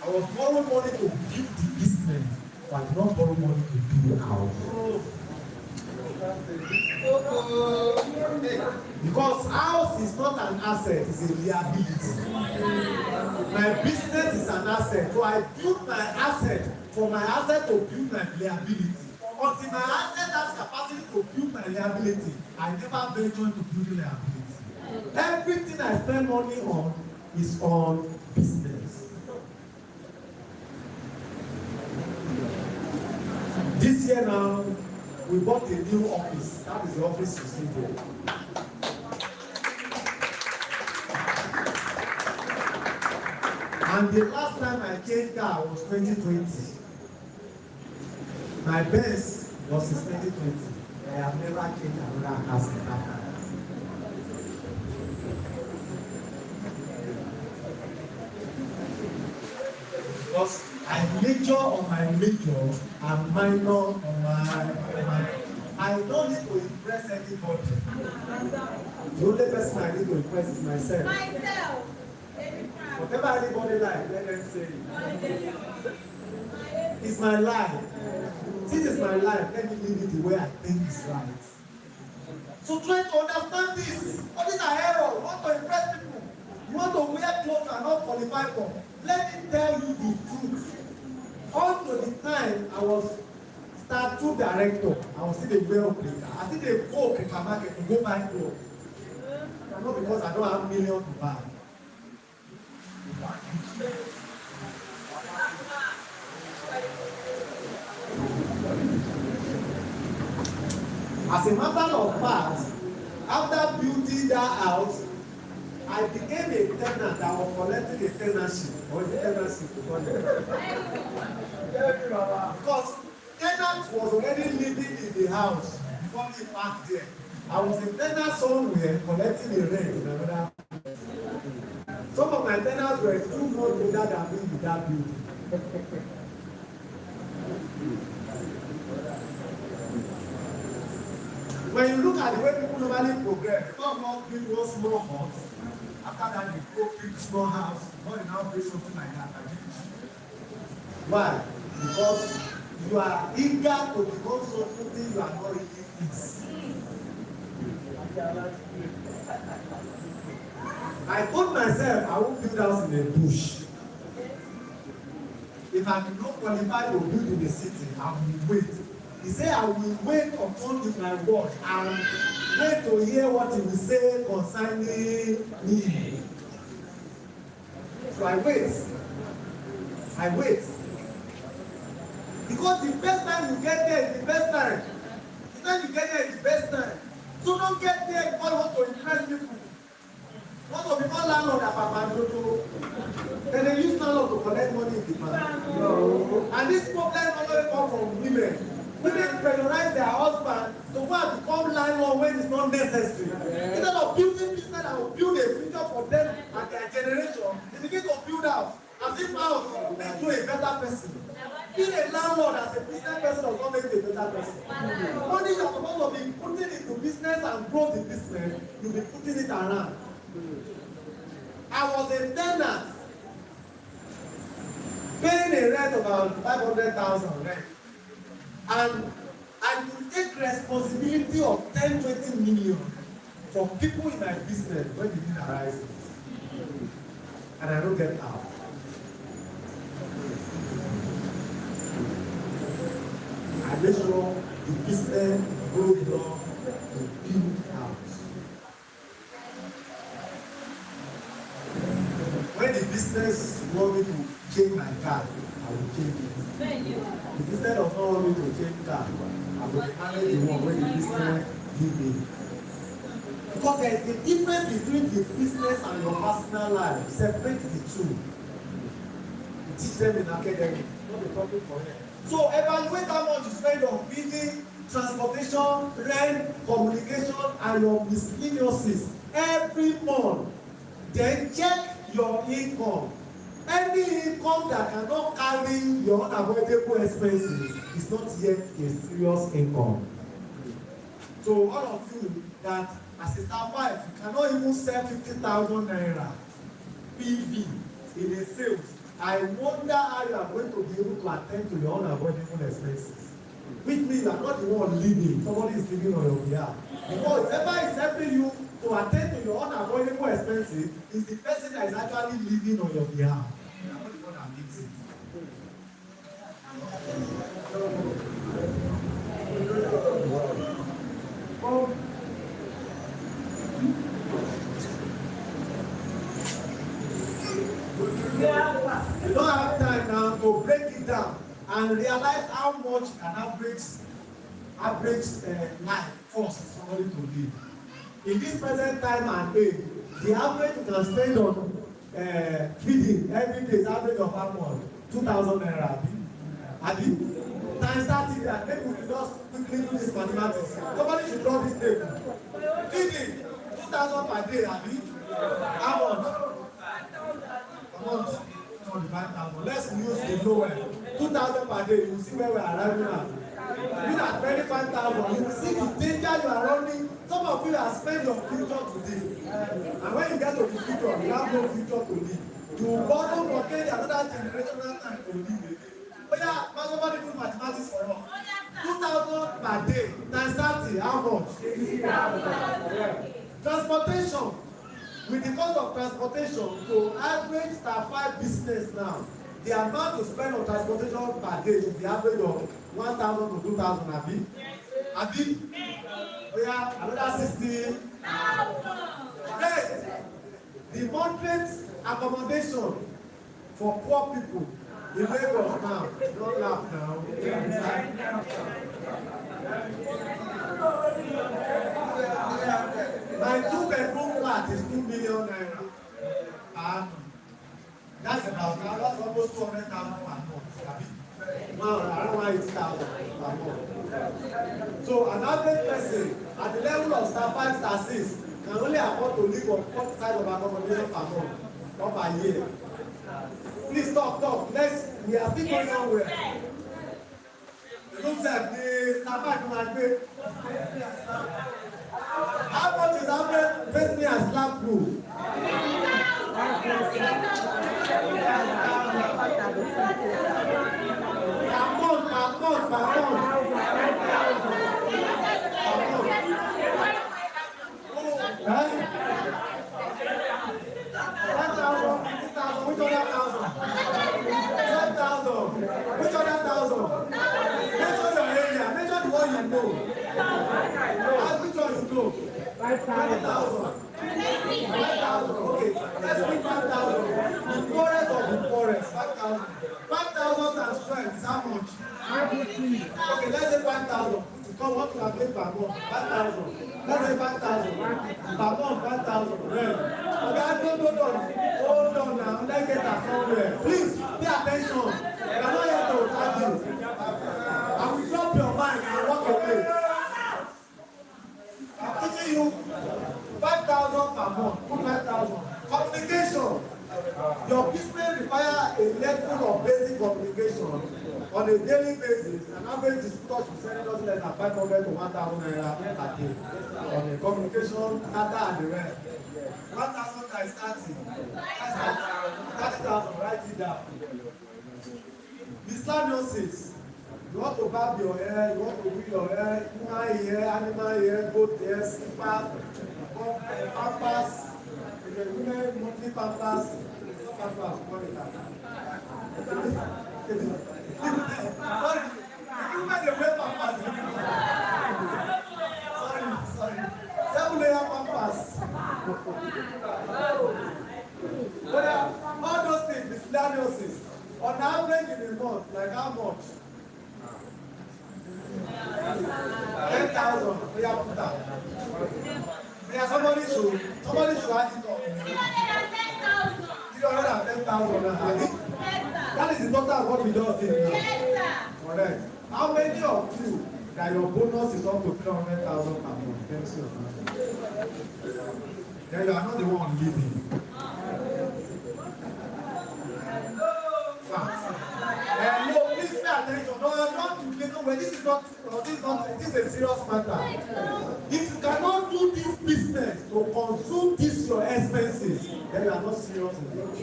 I was borrowing money to build the business, but I did not borrow money to build a house. Because house is not an asset, it's a liability. My business is an asset, so I build my asset for my asset to build my liability. Until my asset has capacity to build my liability, I never venture into building liability. Everything I spend money on is on business. This year now, we bought a new office. That is the office you see there. And the last time I changed car was 2020. My best was in 2020. I have never changed another car since that time. Because I major on my major and minor on my minor. I don't need to impress anybody. The only person I need to impress is myself. Myself. Whatever anybody like, let them say it. It's my life. Since it's my life, let me live it the way I think is right. So try to understand this. All these are errors. You want to impress people. You want to wear clothes you are not qualified for. Let me tell you the truth. Up to the time I was star 2 director, I was still a well player. I still a go to the market to go buy clothes. Not because I don't have millions to buy. As a matter of fact, after building that house, I became a tenant that was collecting a tenantship. Or the tenantship because tenant was already living in the house before he parked there. I was a tenant somewhere collecting a rent in another. Some of my tenants were 2 months older than me in that building. When you look at the way people normally progress, they don't not build one small house. After that, they go build small house. Before they now build something like that. Why? Because you are eager to become something you are not really is. I told myself I won't build house in a bush. If I do not qualify to build in the city, I will wait. He said, I will wait upon my word and wait to hear what he will say concerning me. So I wait. I wait. Because the best time you get there is the best time. The time you get there is the best time. So don't get there because you want to impress people. You want to become landlord at Papa Ojodu. Then they use landlord to collect money in demand. No. And this problem normally come from women. Women pressurize their husband to go and become landlord when it's not necessary. Instead of building business that will build a future for them and their generation, they begin to build house as if house makes you a better person. Being a landlord as a business person does not make you a better person. Money you're supposed to be putting into business and grow the business, you'll be putting it around. I was a tenant paying a rent of about 500,000 rent. And I could take responsibility of 10-20 million from people in my business when the need arises. And I don't get out. I make sure the business grows enough to build house. When the business want me to change my car, I will change it. The business does not want me to change car, I will manage the one when the business give me. Because there is a difference between the business and your personal life. Separate the two. Teach them in academy, not the topic for them. So evaluate how much you spend on feeding, transportation, rent, communication, and your miscellaneous every month. Then check your income. Any income that cannot carry your unavoidable expenses is not yet a serious income. So all of you that as a staff wife, you cannot even sell 50,000 naira PV in a sales. I wonder how you are going to be able to attend to your unavoidable expenses. Which means you are not the one leading, somebody is leading on your behalf. Because whoever is helping you to attend to your unavoidable expenses is the person that is actually leading on your behalf. You are not the one that leads it. You don't have time now to break it down and realize how much an average life costs somebody to live. In this present time and age, the average you can spend on feeding every day is average of how much? 2,000 naira. Abi? Times 30 that maybe we can just quickly do this mathematics. Somebody should draw this table. Feeding 2,000 per day, Abi? How much? A month. 5,000. Let's use the lower. 2,000 per day. You will see where we are arriving at. You are 25,000. You will see the danger you are running. Some of you have spent your future today. And when you get to the future, you have no future to live. You will borrow for another generational time to live. But yeah, somebody do mathematics for us. 2,000 per day times 30, how much? Transportation. With the cost of transportation to average star 5 business now, the amount to spend on transportation per day is the average of 1,000 to 2,000. Abi? Abi? We have another 60. Hey, the moderate accommodation for poor people in Lagos now, don't laugh now. My 2-bedroom flat is 2 million naira. That's almost 200,000 per month. Wow, around 180,000 per month. So an average person at the level of star 5, star 6 can only afford to live on 4 sides of accommodation per month or per year. Please talk. We are still going somewhere. You don't say the star 5 can pay. How much is average face me and slap you? Per month. Which other thousand? Measure your area. Measure the one you know. Which one you know? 5,000. 5,000. Okay. Let's pick 5,000. The poorest of the poorest. 5,000. 5,000 times 12 is how much? Okay, let's say 5,000. Come, what you have paid per month? 5,000. Let's say 5,000. Per month, 5,000. Okay, hold on now. Let's get data somewhere. Please pay attention. We are not here to argue. I will drop your mic and walk away. I'm teaching you 5,000 per month. Put 5,000. Communication. Your business requires a level of basic communication on a daily basis. An average distributor should send us less than 500 to 1,000 naira per day on the communication, data and the rest. 1,000 times 30. That's 30,000. Write it down. Miscellaneous. You want to barb your hair, you want to do your hair, human hair, animal hair, goat hair, slippers, pampers, women monthly pampers, pampers, what is that? Sorry, women dey wear pampers. Sorry. 7-layer pampers. But all those things, miscellaneous, on average in a month, like how much? 10,000. We have put that. Somebody should add it up. 310,000. That is the total of what we just did. Correct. How many of you that your bonus is up to 300,000 per month? Then you are not the one leaving. No, please pay attention. No, I'm not to when this is a serious matter. If you cannot do this business to consume this your expenses, then you are not serious enough.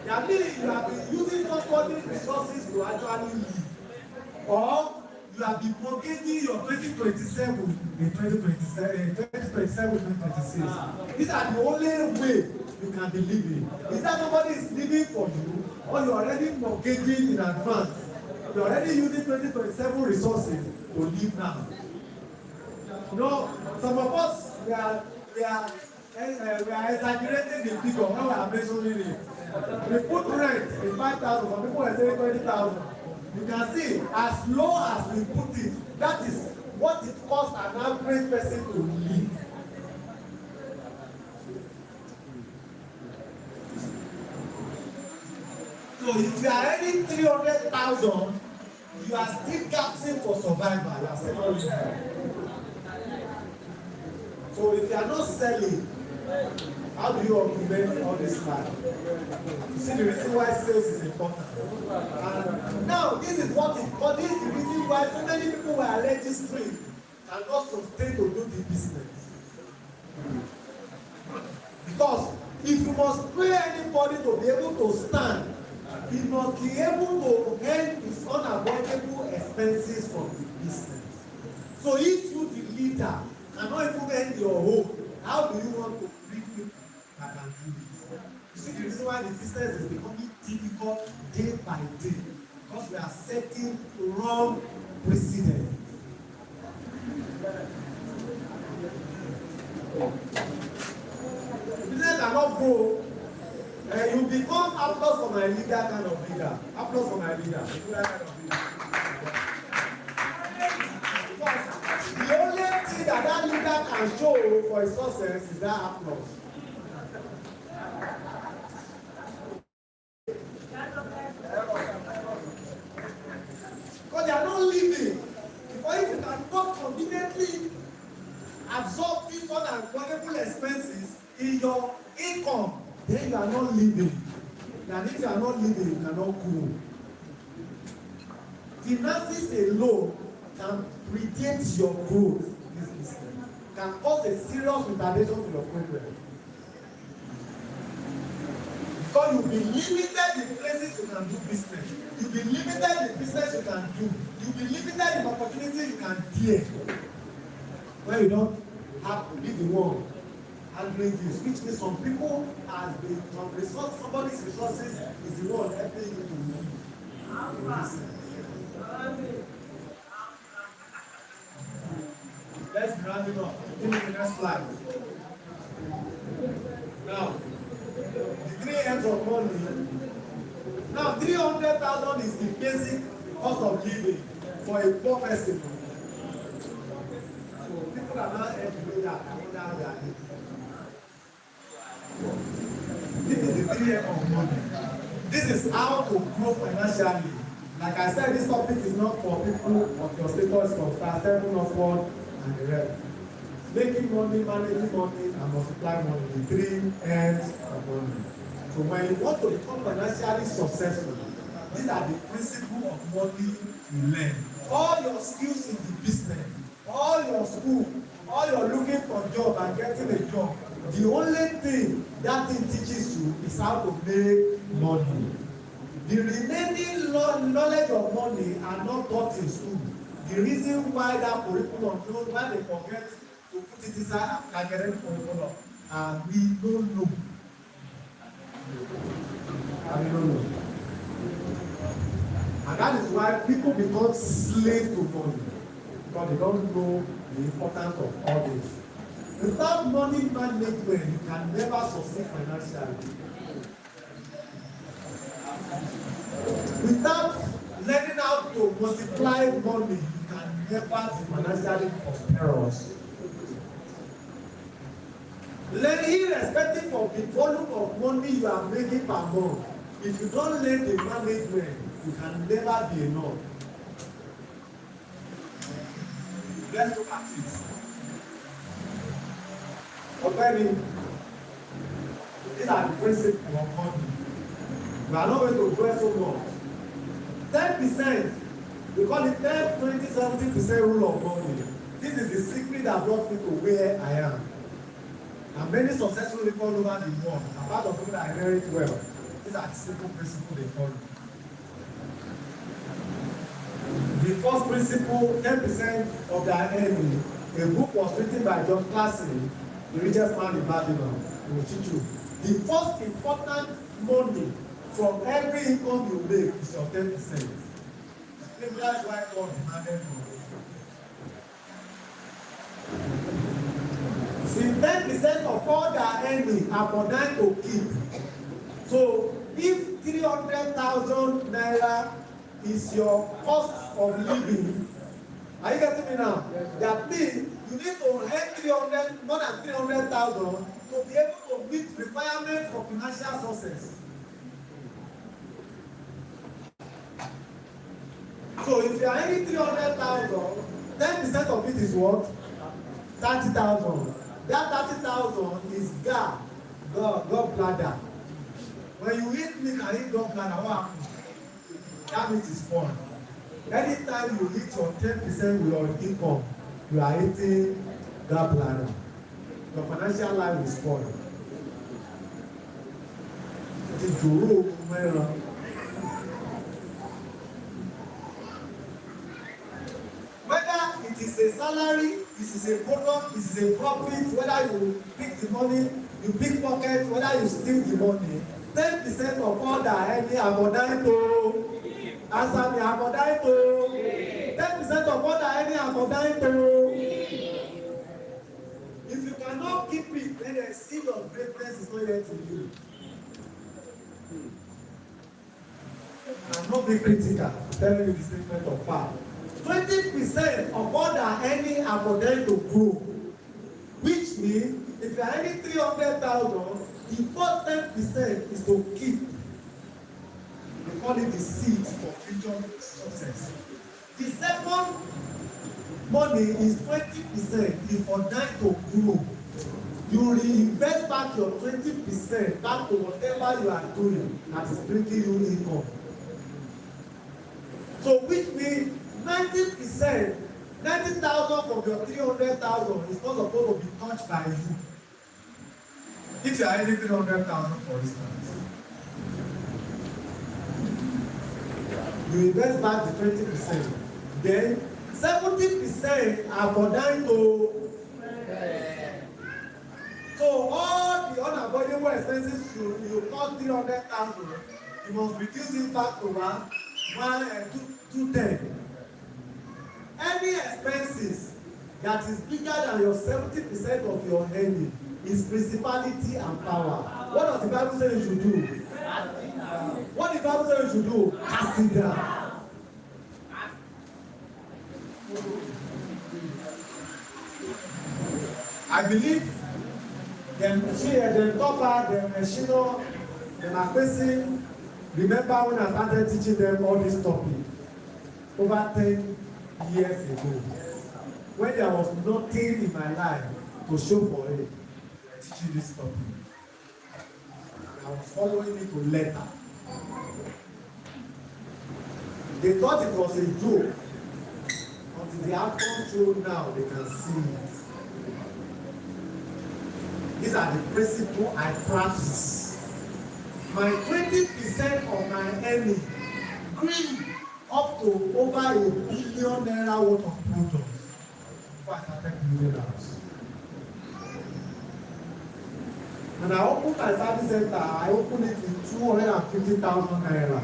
That means you have been using somebody's resources to actually live, or you have been mortgaging your 2027 in 2027, 2026. These are the only way you can be living. Is that somebody is living for you, or you are already mortgaging in advance? You are already using 2027 resources to live now. You know, some of us we are exaggerating the figure when we are mentioning it. We put rent in 5,000, some people are saying 20,000. You can see, as low as we put it, that is what it costs an average person to live. So if you are earning 300,000, you are still gasping for survival. You are still not living. So if you are not selling, how do you augment all this life? You see the reason why sales is important. And now this is what it called. This is the reason why so many people were registering and not sustain to do the business. Because if you must pay anybody to be able to stand, he must be able to earn his unavoidable expenses from the business. So if you, the leader, cannot even earn your own, how do you want to bring people that can do it? You see the reason why the business is becoming difficult day by day, because we are setting wrong precedent. Business cannot grow. You become applause for my leader kind of leader. Applause for my leader. The only thing that leader can show for his success is that applause. Because they are not living. Because if you cannot conveniently absorb these unavoidable expenses in your income, then you are not living. And if you are not living, you cannot grow. Finances alone can predate your growth. This business can cause a serious retardation to your progress. Because you'll be limited in places you can do business. You'll be limited in business you can do. You'll be limited in opportunities you can dare. When you don't have to be the one handling this, which means some people has been some resource, somebody's resources is the one helping you to live. Let's round it up. Give me the next slide. Now, the 3 M's of money. Now, 300,000 is the basic cost of living for a poor person. So people are not able to do that. 3M of money. This is how to grow financially. Like I said, this topic is not for people of your status from class 7 upward and the rest. Making money, managing money, and multiplying money, the 3 M's of money. So when you want to become financially successful, these are the principles of money you learn. All your skills in the business, all your school, all your looking for job and getting a job, the only thing that thing teaches you is how to make money. The remaining knowledge of money are not taught in school. The reason why that curriculum knows why they forget to put it inside academic curriculum, and we don't know. And that is why people become slaves to money, because they don't know the importance of all this. Without money management, you can never succeed financially. Without learning how to multiply money, you can never be financially prosperous. Learning, irrespective of the volume of money you are making per month, if you don't learn the management, you can never be enough. Let's look at it. Already, these are the principles of money. We are not going to dwell so much. 10%, we call it 10, 20, 70% rule of money. This is the secret that brought me to where I am. And many successful people all over the world, apart from people that inherit wealth, these are the simple principles they follow. The first principle, 10% of their enemy. A book was written by John Clason, the richest man in Babylon. He will teach you. The first important money from every income you make is your 10%. That's why God demanded more. See, 10% of all their earnings are for them to keep. So, if 300,000 naira is your cost of living, are you getting me now? That means you need to earn 300, more than 300,000 to be able to meet requirements for financial success. So if you are earning 300,000, 10% of it is what? 30,000. That 30,000 is gallbladder. When you eat meat and eat gallbladder, what happens? That meat is fun. Anytime you eat your 10% of your income, you are eating gallbladder. Your financial life is fun. It is whether it is a salary, this is a bonus, this is a profit, whether you pick the money, you pick pocket, whether you steal the money, 10% of all that any abodaito, answer me abodaito, 10% of all that any abodaito. If you cannot keep it, then the seed of greatness is not yet in you. I'm not being critical, I'm telling you the statement of fact. 20% of all that any are for them to grow, which means if you are earning 300,000, the first 10% is to keep. We call it the seeds for future success. The second money is 20% is for them to grow. You reinvest back your 20% back to whatever you are doing that is bringing you income. So which means 90%, 90,000 from your 300,000 is not supposed to be touched by you. If you are earning 300,000 for instance, you invest back the 20%. Then 70% are for them to. So all the unavoidable expenses you cost 300,000, you must reduce it back to 210. Any expenses that is bigger than your 70% of your earning is principality and power. What does the Bible say you should do? What the Bible say you should do? Cast it down. I believe them topper, them Shino, Then my person, remember when I started teaching them all this topic over 10 years ago, when there was nothing in my life to show for it, I teaching this topic. I was following it to letter. They thought it was a joke. Until the outcome show now, they can see it. These are the principles I practice. My 20% of my earning grew up to over $1 billion worth of products before I started building house. When I opened my service center, I opened it with 250,000 naira.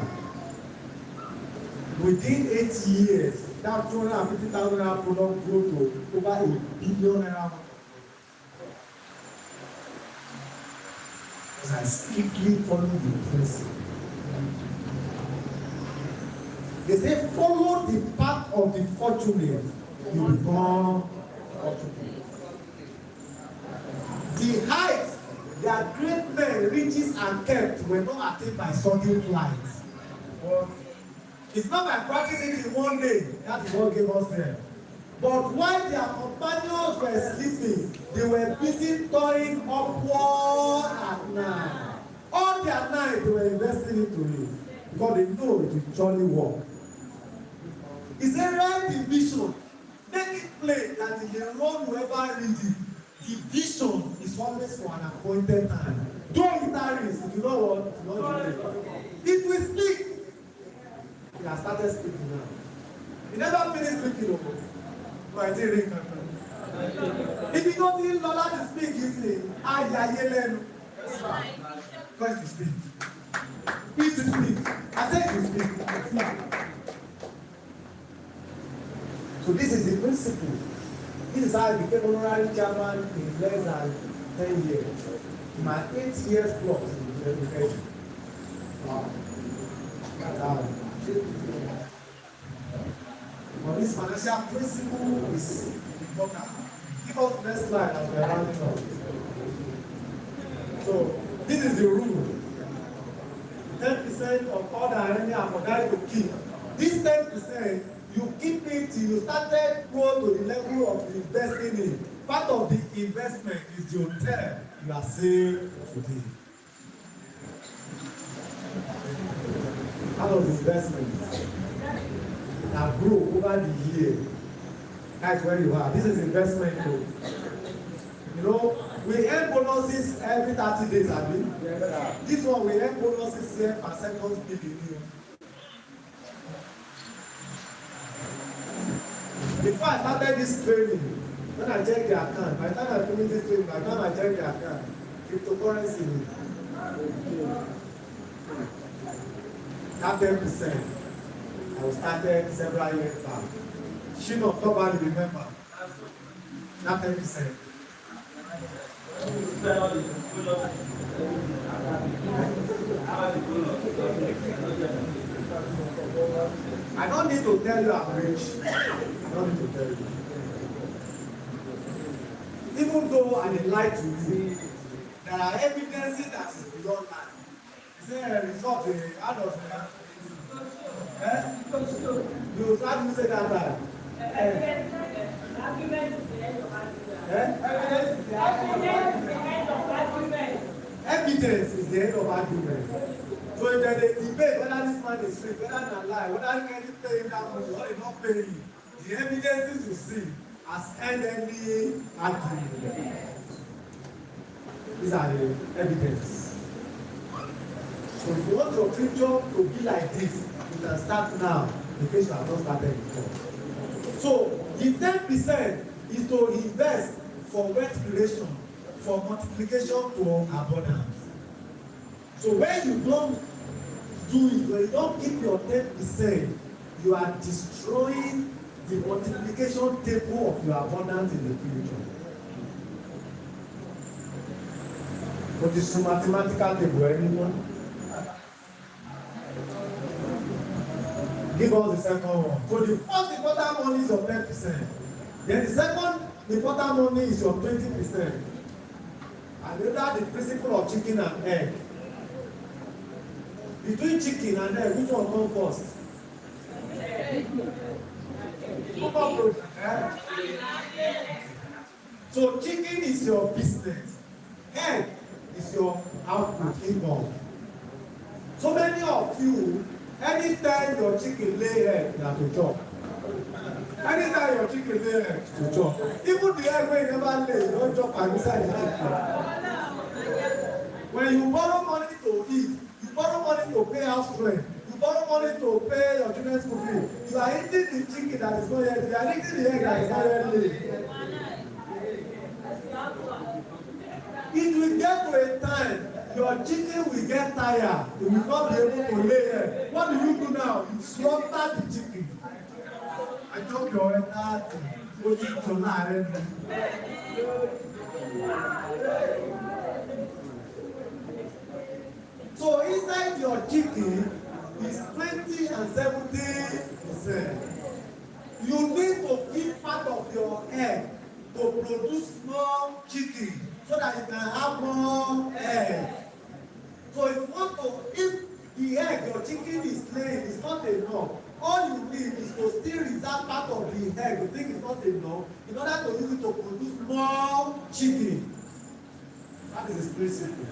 Within 8 years, that 250,000 naira product grew to over $1 billion. Because I strictly follow the principle. They say, follow the path of the fortunate, you become fortunate. The heights that great men, riches, and kept were not attained by sudden flight. It's not by practicing it in one day. That is what gave us there. But while their companions were sleeping, they were busy toiling upward at night. All their night they were investing into it because they know it will surely work. It's a right division. Make it plain that in the road whoever reads it, the vision is always for an appointed time. Though it tarries, if you know what, it will not delay. It will speak. He has started speaking now. He never finished speaking over. But I didn't ring my if you don't feel Lola to speak, you say, Ayayelenu. God to speak. He to speak. I said to speak. So this is the principle. This is how I became Honorary Chairman in less than 10 years. My 8 years plus in the education. Wow. That's how. But this financial principle is important. Give us next slide as we are rounding up. So this is the rule. 10% of all the revenue are for guys to keep. This 10%, you keep it till you started grow to the level of investing in. Part of the investment is the hotel you are saying today. Part of the investment that grow over the year. That's where you are. This is investment too. You know, we earn bonuses every 30 days, I mean. Yes, this one we earn bonuses here per second beginning. Before I started this training, when I checked the account, by the time I finished this training, by the time I checked the account, cryptocurrency, that 10%, I started several years back. She of October, remember, that 10%. I don't need to tell you I'm rich. I don't need to tell you. Even though I did lie to you, there are evidences that is beyond lie. Say a result, how does it? You try to say that time. Argument is the end of argument. Evidence is the end of argument. Evidence is the end of argument. So if there is a debate whether this man is straight, whether he is lie, whether he can pay him that money or he not pay you, the evidences you see has end any argument. These are the evidence. So if you want your future to be like this, you can start now in case you have not started before. So the 10% is to invest for wealth creation, for multiplication to abundance. So when you don't do it, when you don't keep your 10%, you are destroying the multiplication table of your abundance in the future. What is the mathematical table, anyone? Give us the second one. So the first important money is your 10%. Then the second important money is your 20%. And under the principle of chicken and egg. Between chicken and egg, which one come first? So chicken is your business, egg is your output income. So many of you, anytime your chicken lay egg, you have to chop. Anytime your chicken lay egg, you chop. Even the egg wey you never lay, you don't chop am inside the chicken. When you borrow money to eat, you borrow money to pay house rent, you borrow money to pay your children's school fee, you are eating the chicken that is not yet, you are eating the egg that is not yet laid. It will get to a time your chicken will get tired, you will not be able to lay egg. What do you do now? You slaughter the chicken. I told you already that what you do now. So inside your chicken is 20 and 70%. You need to keep part of your egg to produce more chicken so that you can have more egg. So if the egg your chicken is laying is not enough, all you need is to still reserve part of the egg you think is not enough in order to use it to produce more chicken. That is the principle.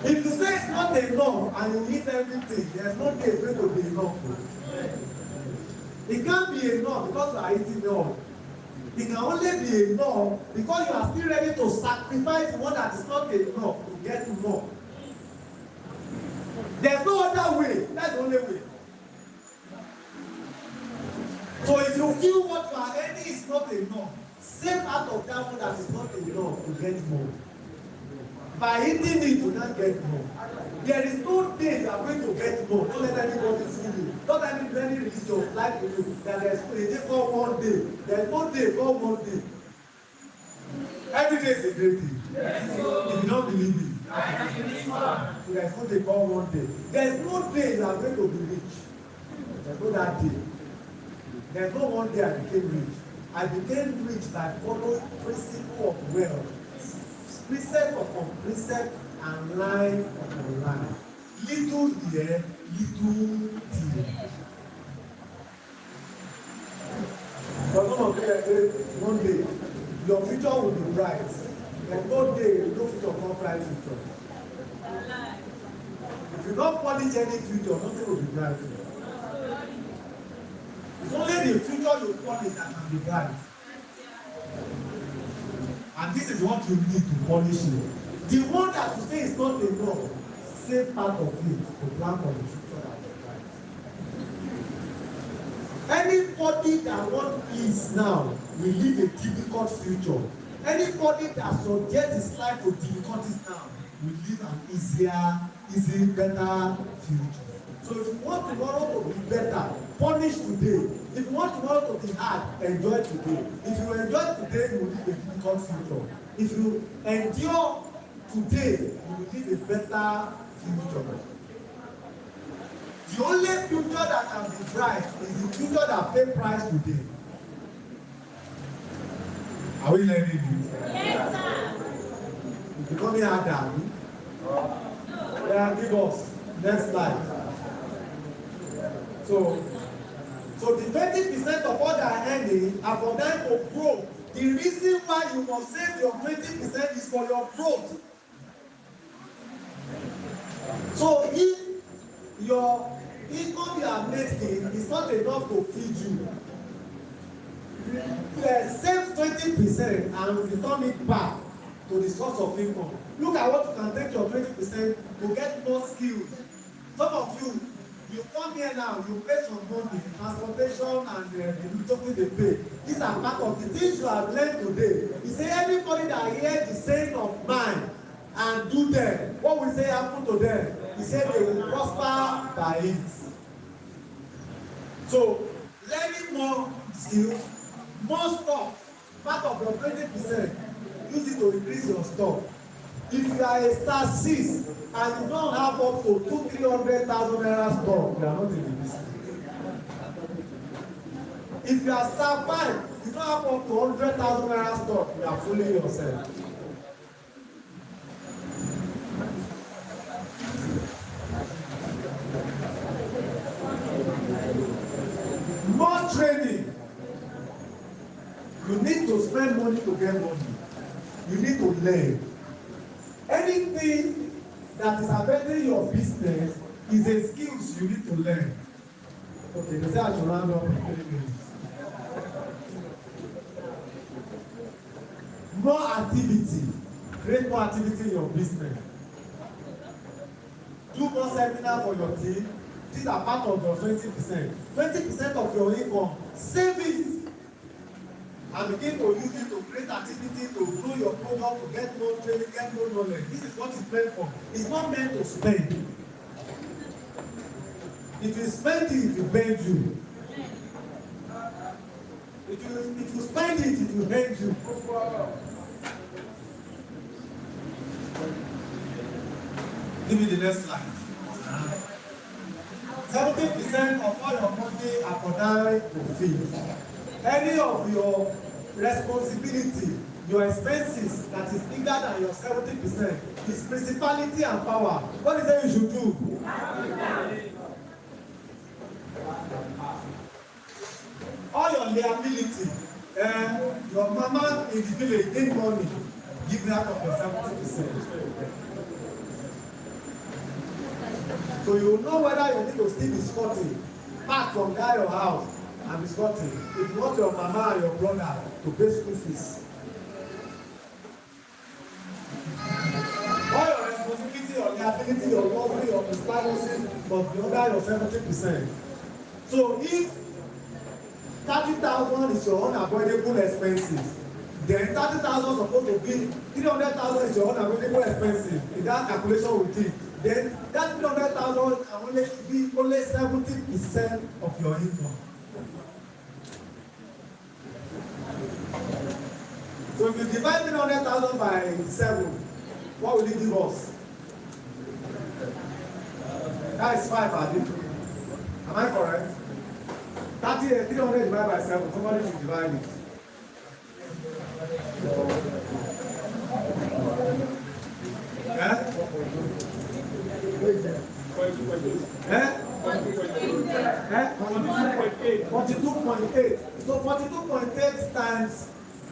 If you say it's not enough and you eat everything, there's no day it's going to be enough. It can't be enough because you are eating enough. It can only be enough because you are still ready to sacrifice the one that is not enough to get more. There's no other way. That's the only way. So if you feel what you are earning is not enough, save out of that one that is not enough to get more. By eating it, you can't get more. There is no day you are going to get more. Don't let anybody fool you. Don't let any religion like you that there's a day called one day. There's no day called one day. Every day is a great day. Yes. If you don't believe it, so there's no day called one day. There's no day you are going to be rich. There's no that day. There's no one day I became rich. I became rich by following principle of wealth. Precept upon precept and line upon line. Little here, little there. But some of you say one day your future will be bright. And no day, no future, no bright future. If you don't polish any future, nothing will be bright. It's only the future you polish that can be bright. And this is what you need to polish it. The one that you say is not enough, save part of it to plan for the future that is bright. Anybody that wants peace now will live a difficult future. Anybody that subjects his life to difficulties now will live an easier, better future. So if you want tomorrow to be better, punish today. If you want tomorrow to be hard, enjoy today. If you enjoy today, you will live a difficult future. If you endure today, you will live a better future. The only future that can be bright is the future that pay price today. Are we learning it? Yes, sir. It's becoming harder. Yeah, give us next slide. So the 20% of what they are earning are for them to grow. The reason why you must save your 20% is for your growth. So if your income you are making is not enough to feed you, save 20% and return it back to the source of income. Look at what you can take your 20% to get more skills. Some of you come here now, you pay some money, transportation and the token they pay. These are part of the things you have learned today. He say anybody that hear the saying of mine and do them, what will say happen to them? He said they will prosper by it. So learning more skills, more stock, part of your 20%, use it to increase your stock. If you are a star 6 and you don't have up to 200,000-300,000 naira stock, you are not in the business. If you are star 5, you don't have up to 100,000 naira stock, you are fooling yourself. You need to spend money to get money. You need to learn. Anything that is affecting your business is a skills you need to learn. Okay, they say I should round up in 3 minutes. More activity. Create more activity in your business. Do more seminar for your team. These are part of your 20%. 20% of your income. Save it. And begin to use it to create activity, to grow your program, to get more training, get more knowledge. This is what it's meant for. It's not meant to spend. If you spend it, it will bend you. If you spend it, it will bend you. Give me the next slide. 70% of all your money are for direct to feed. Any of your responsibility, your expenses that is bigger than your 70% is principality and power. What is it you should do? All your liability, your mama in the village need money, give that of your 70%. So you will know whether you need to still be squatting back from there your house and be squatting. If you want your mama and your brother to pay school fees. All your responsibility, your liability, your worry, your responsibility must be under your 70%. So if 30,000 is your unavoidable expenses, then 30,000 supposed to be 300,000 is your unavoidable expenses. In that calculation we did, then that 300,000 can only be only 70% of your income. So if you divide 300,000 by 7, what will it give us? That is 5, Adi. Am I correct? 300 divided by 7, somebody should divide it. Yeah? 42.8. So 42.8 times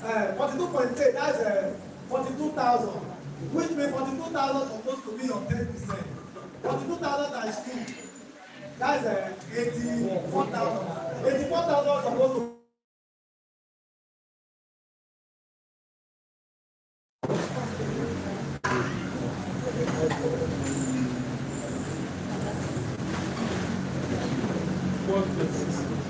42.8, that's 42,000. Which means 42,000 supposed to be your 10%. 42,000 times 2. That's 84,000. 84,000 supposed to.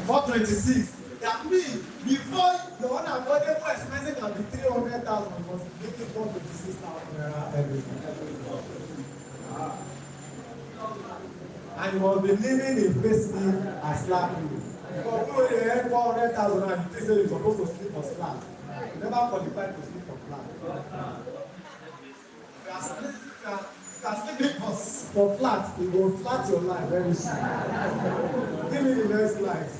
$426. That means before your unavoidable expenses can be 300,000, you must be making 426,000 naira every month. And you must be living in basement and slap you. Because we only earn 400,000 and you think you're supposed to sleep for slap. You never qualified to sleep for flat. If you are sleeping for flat, you will flat your life very soon. Give me the next slide.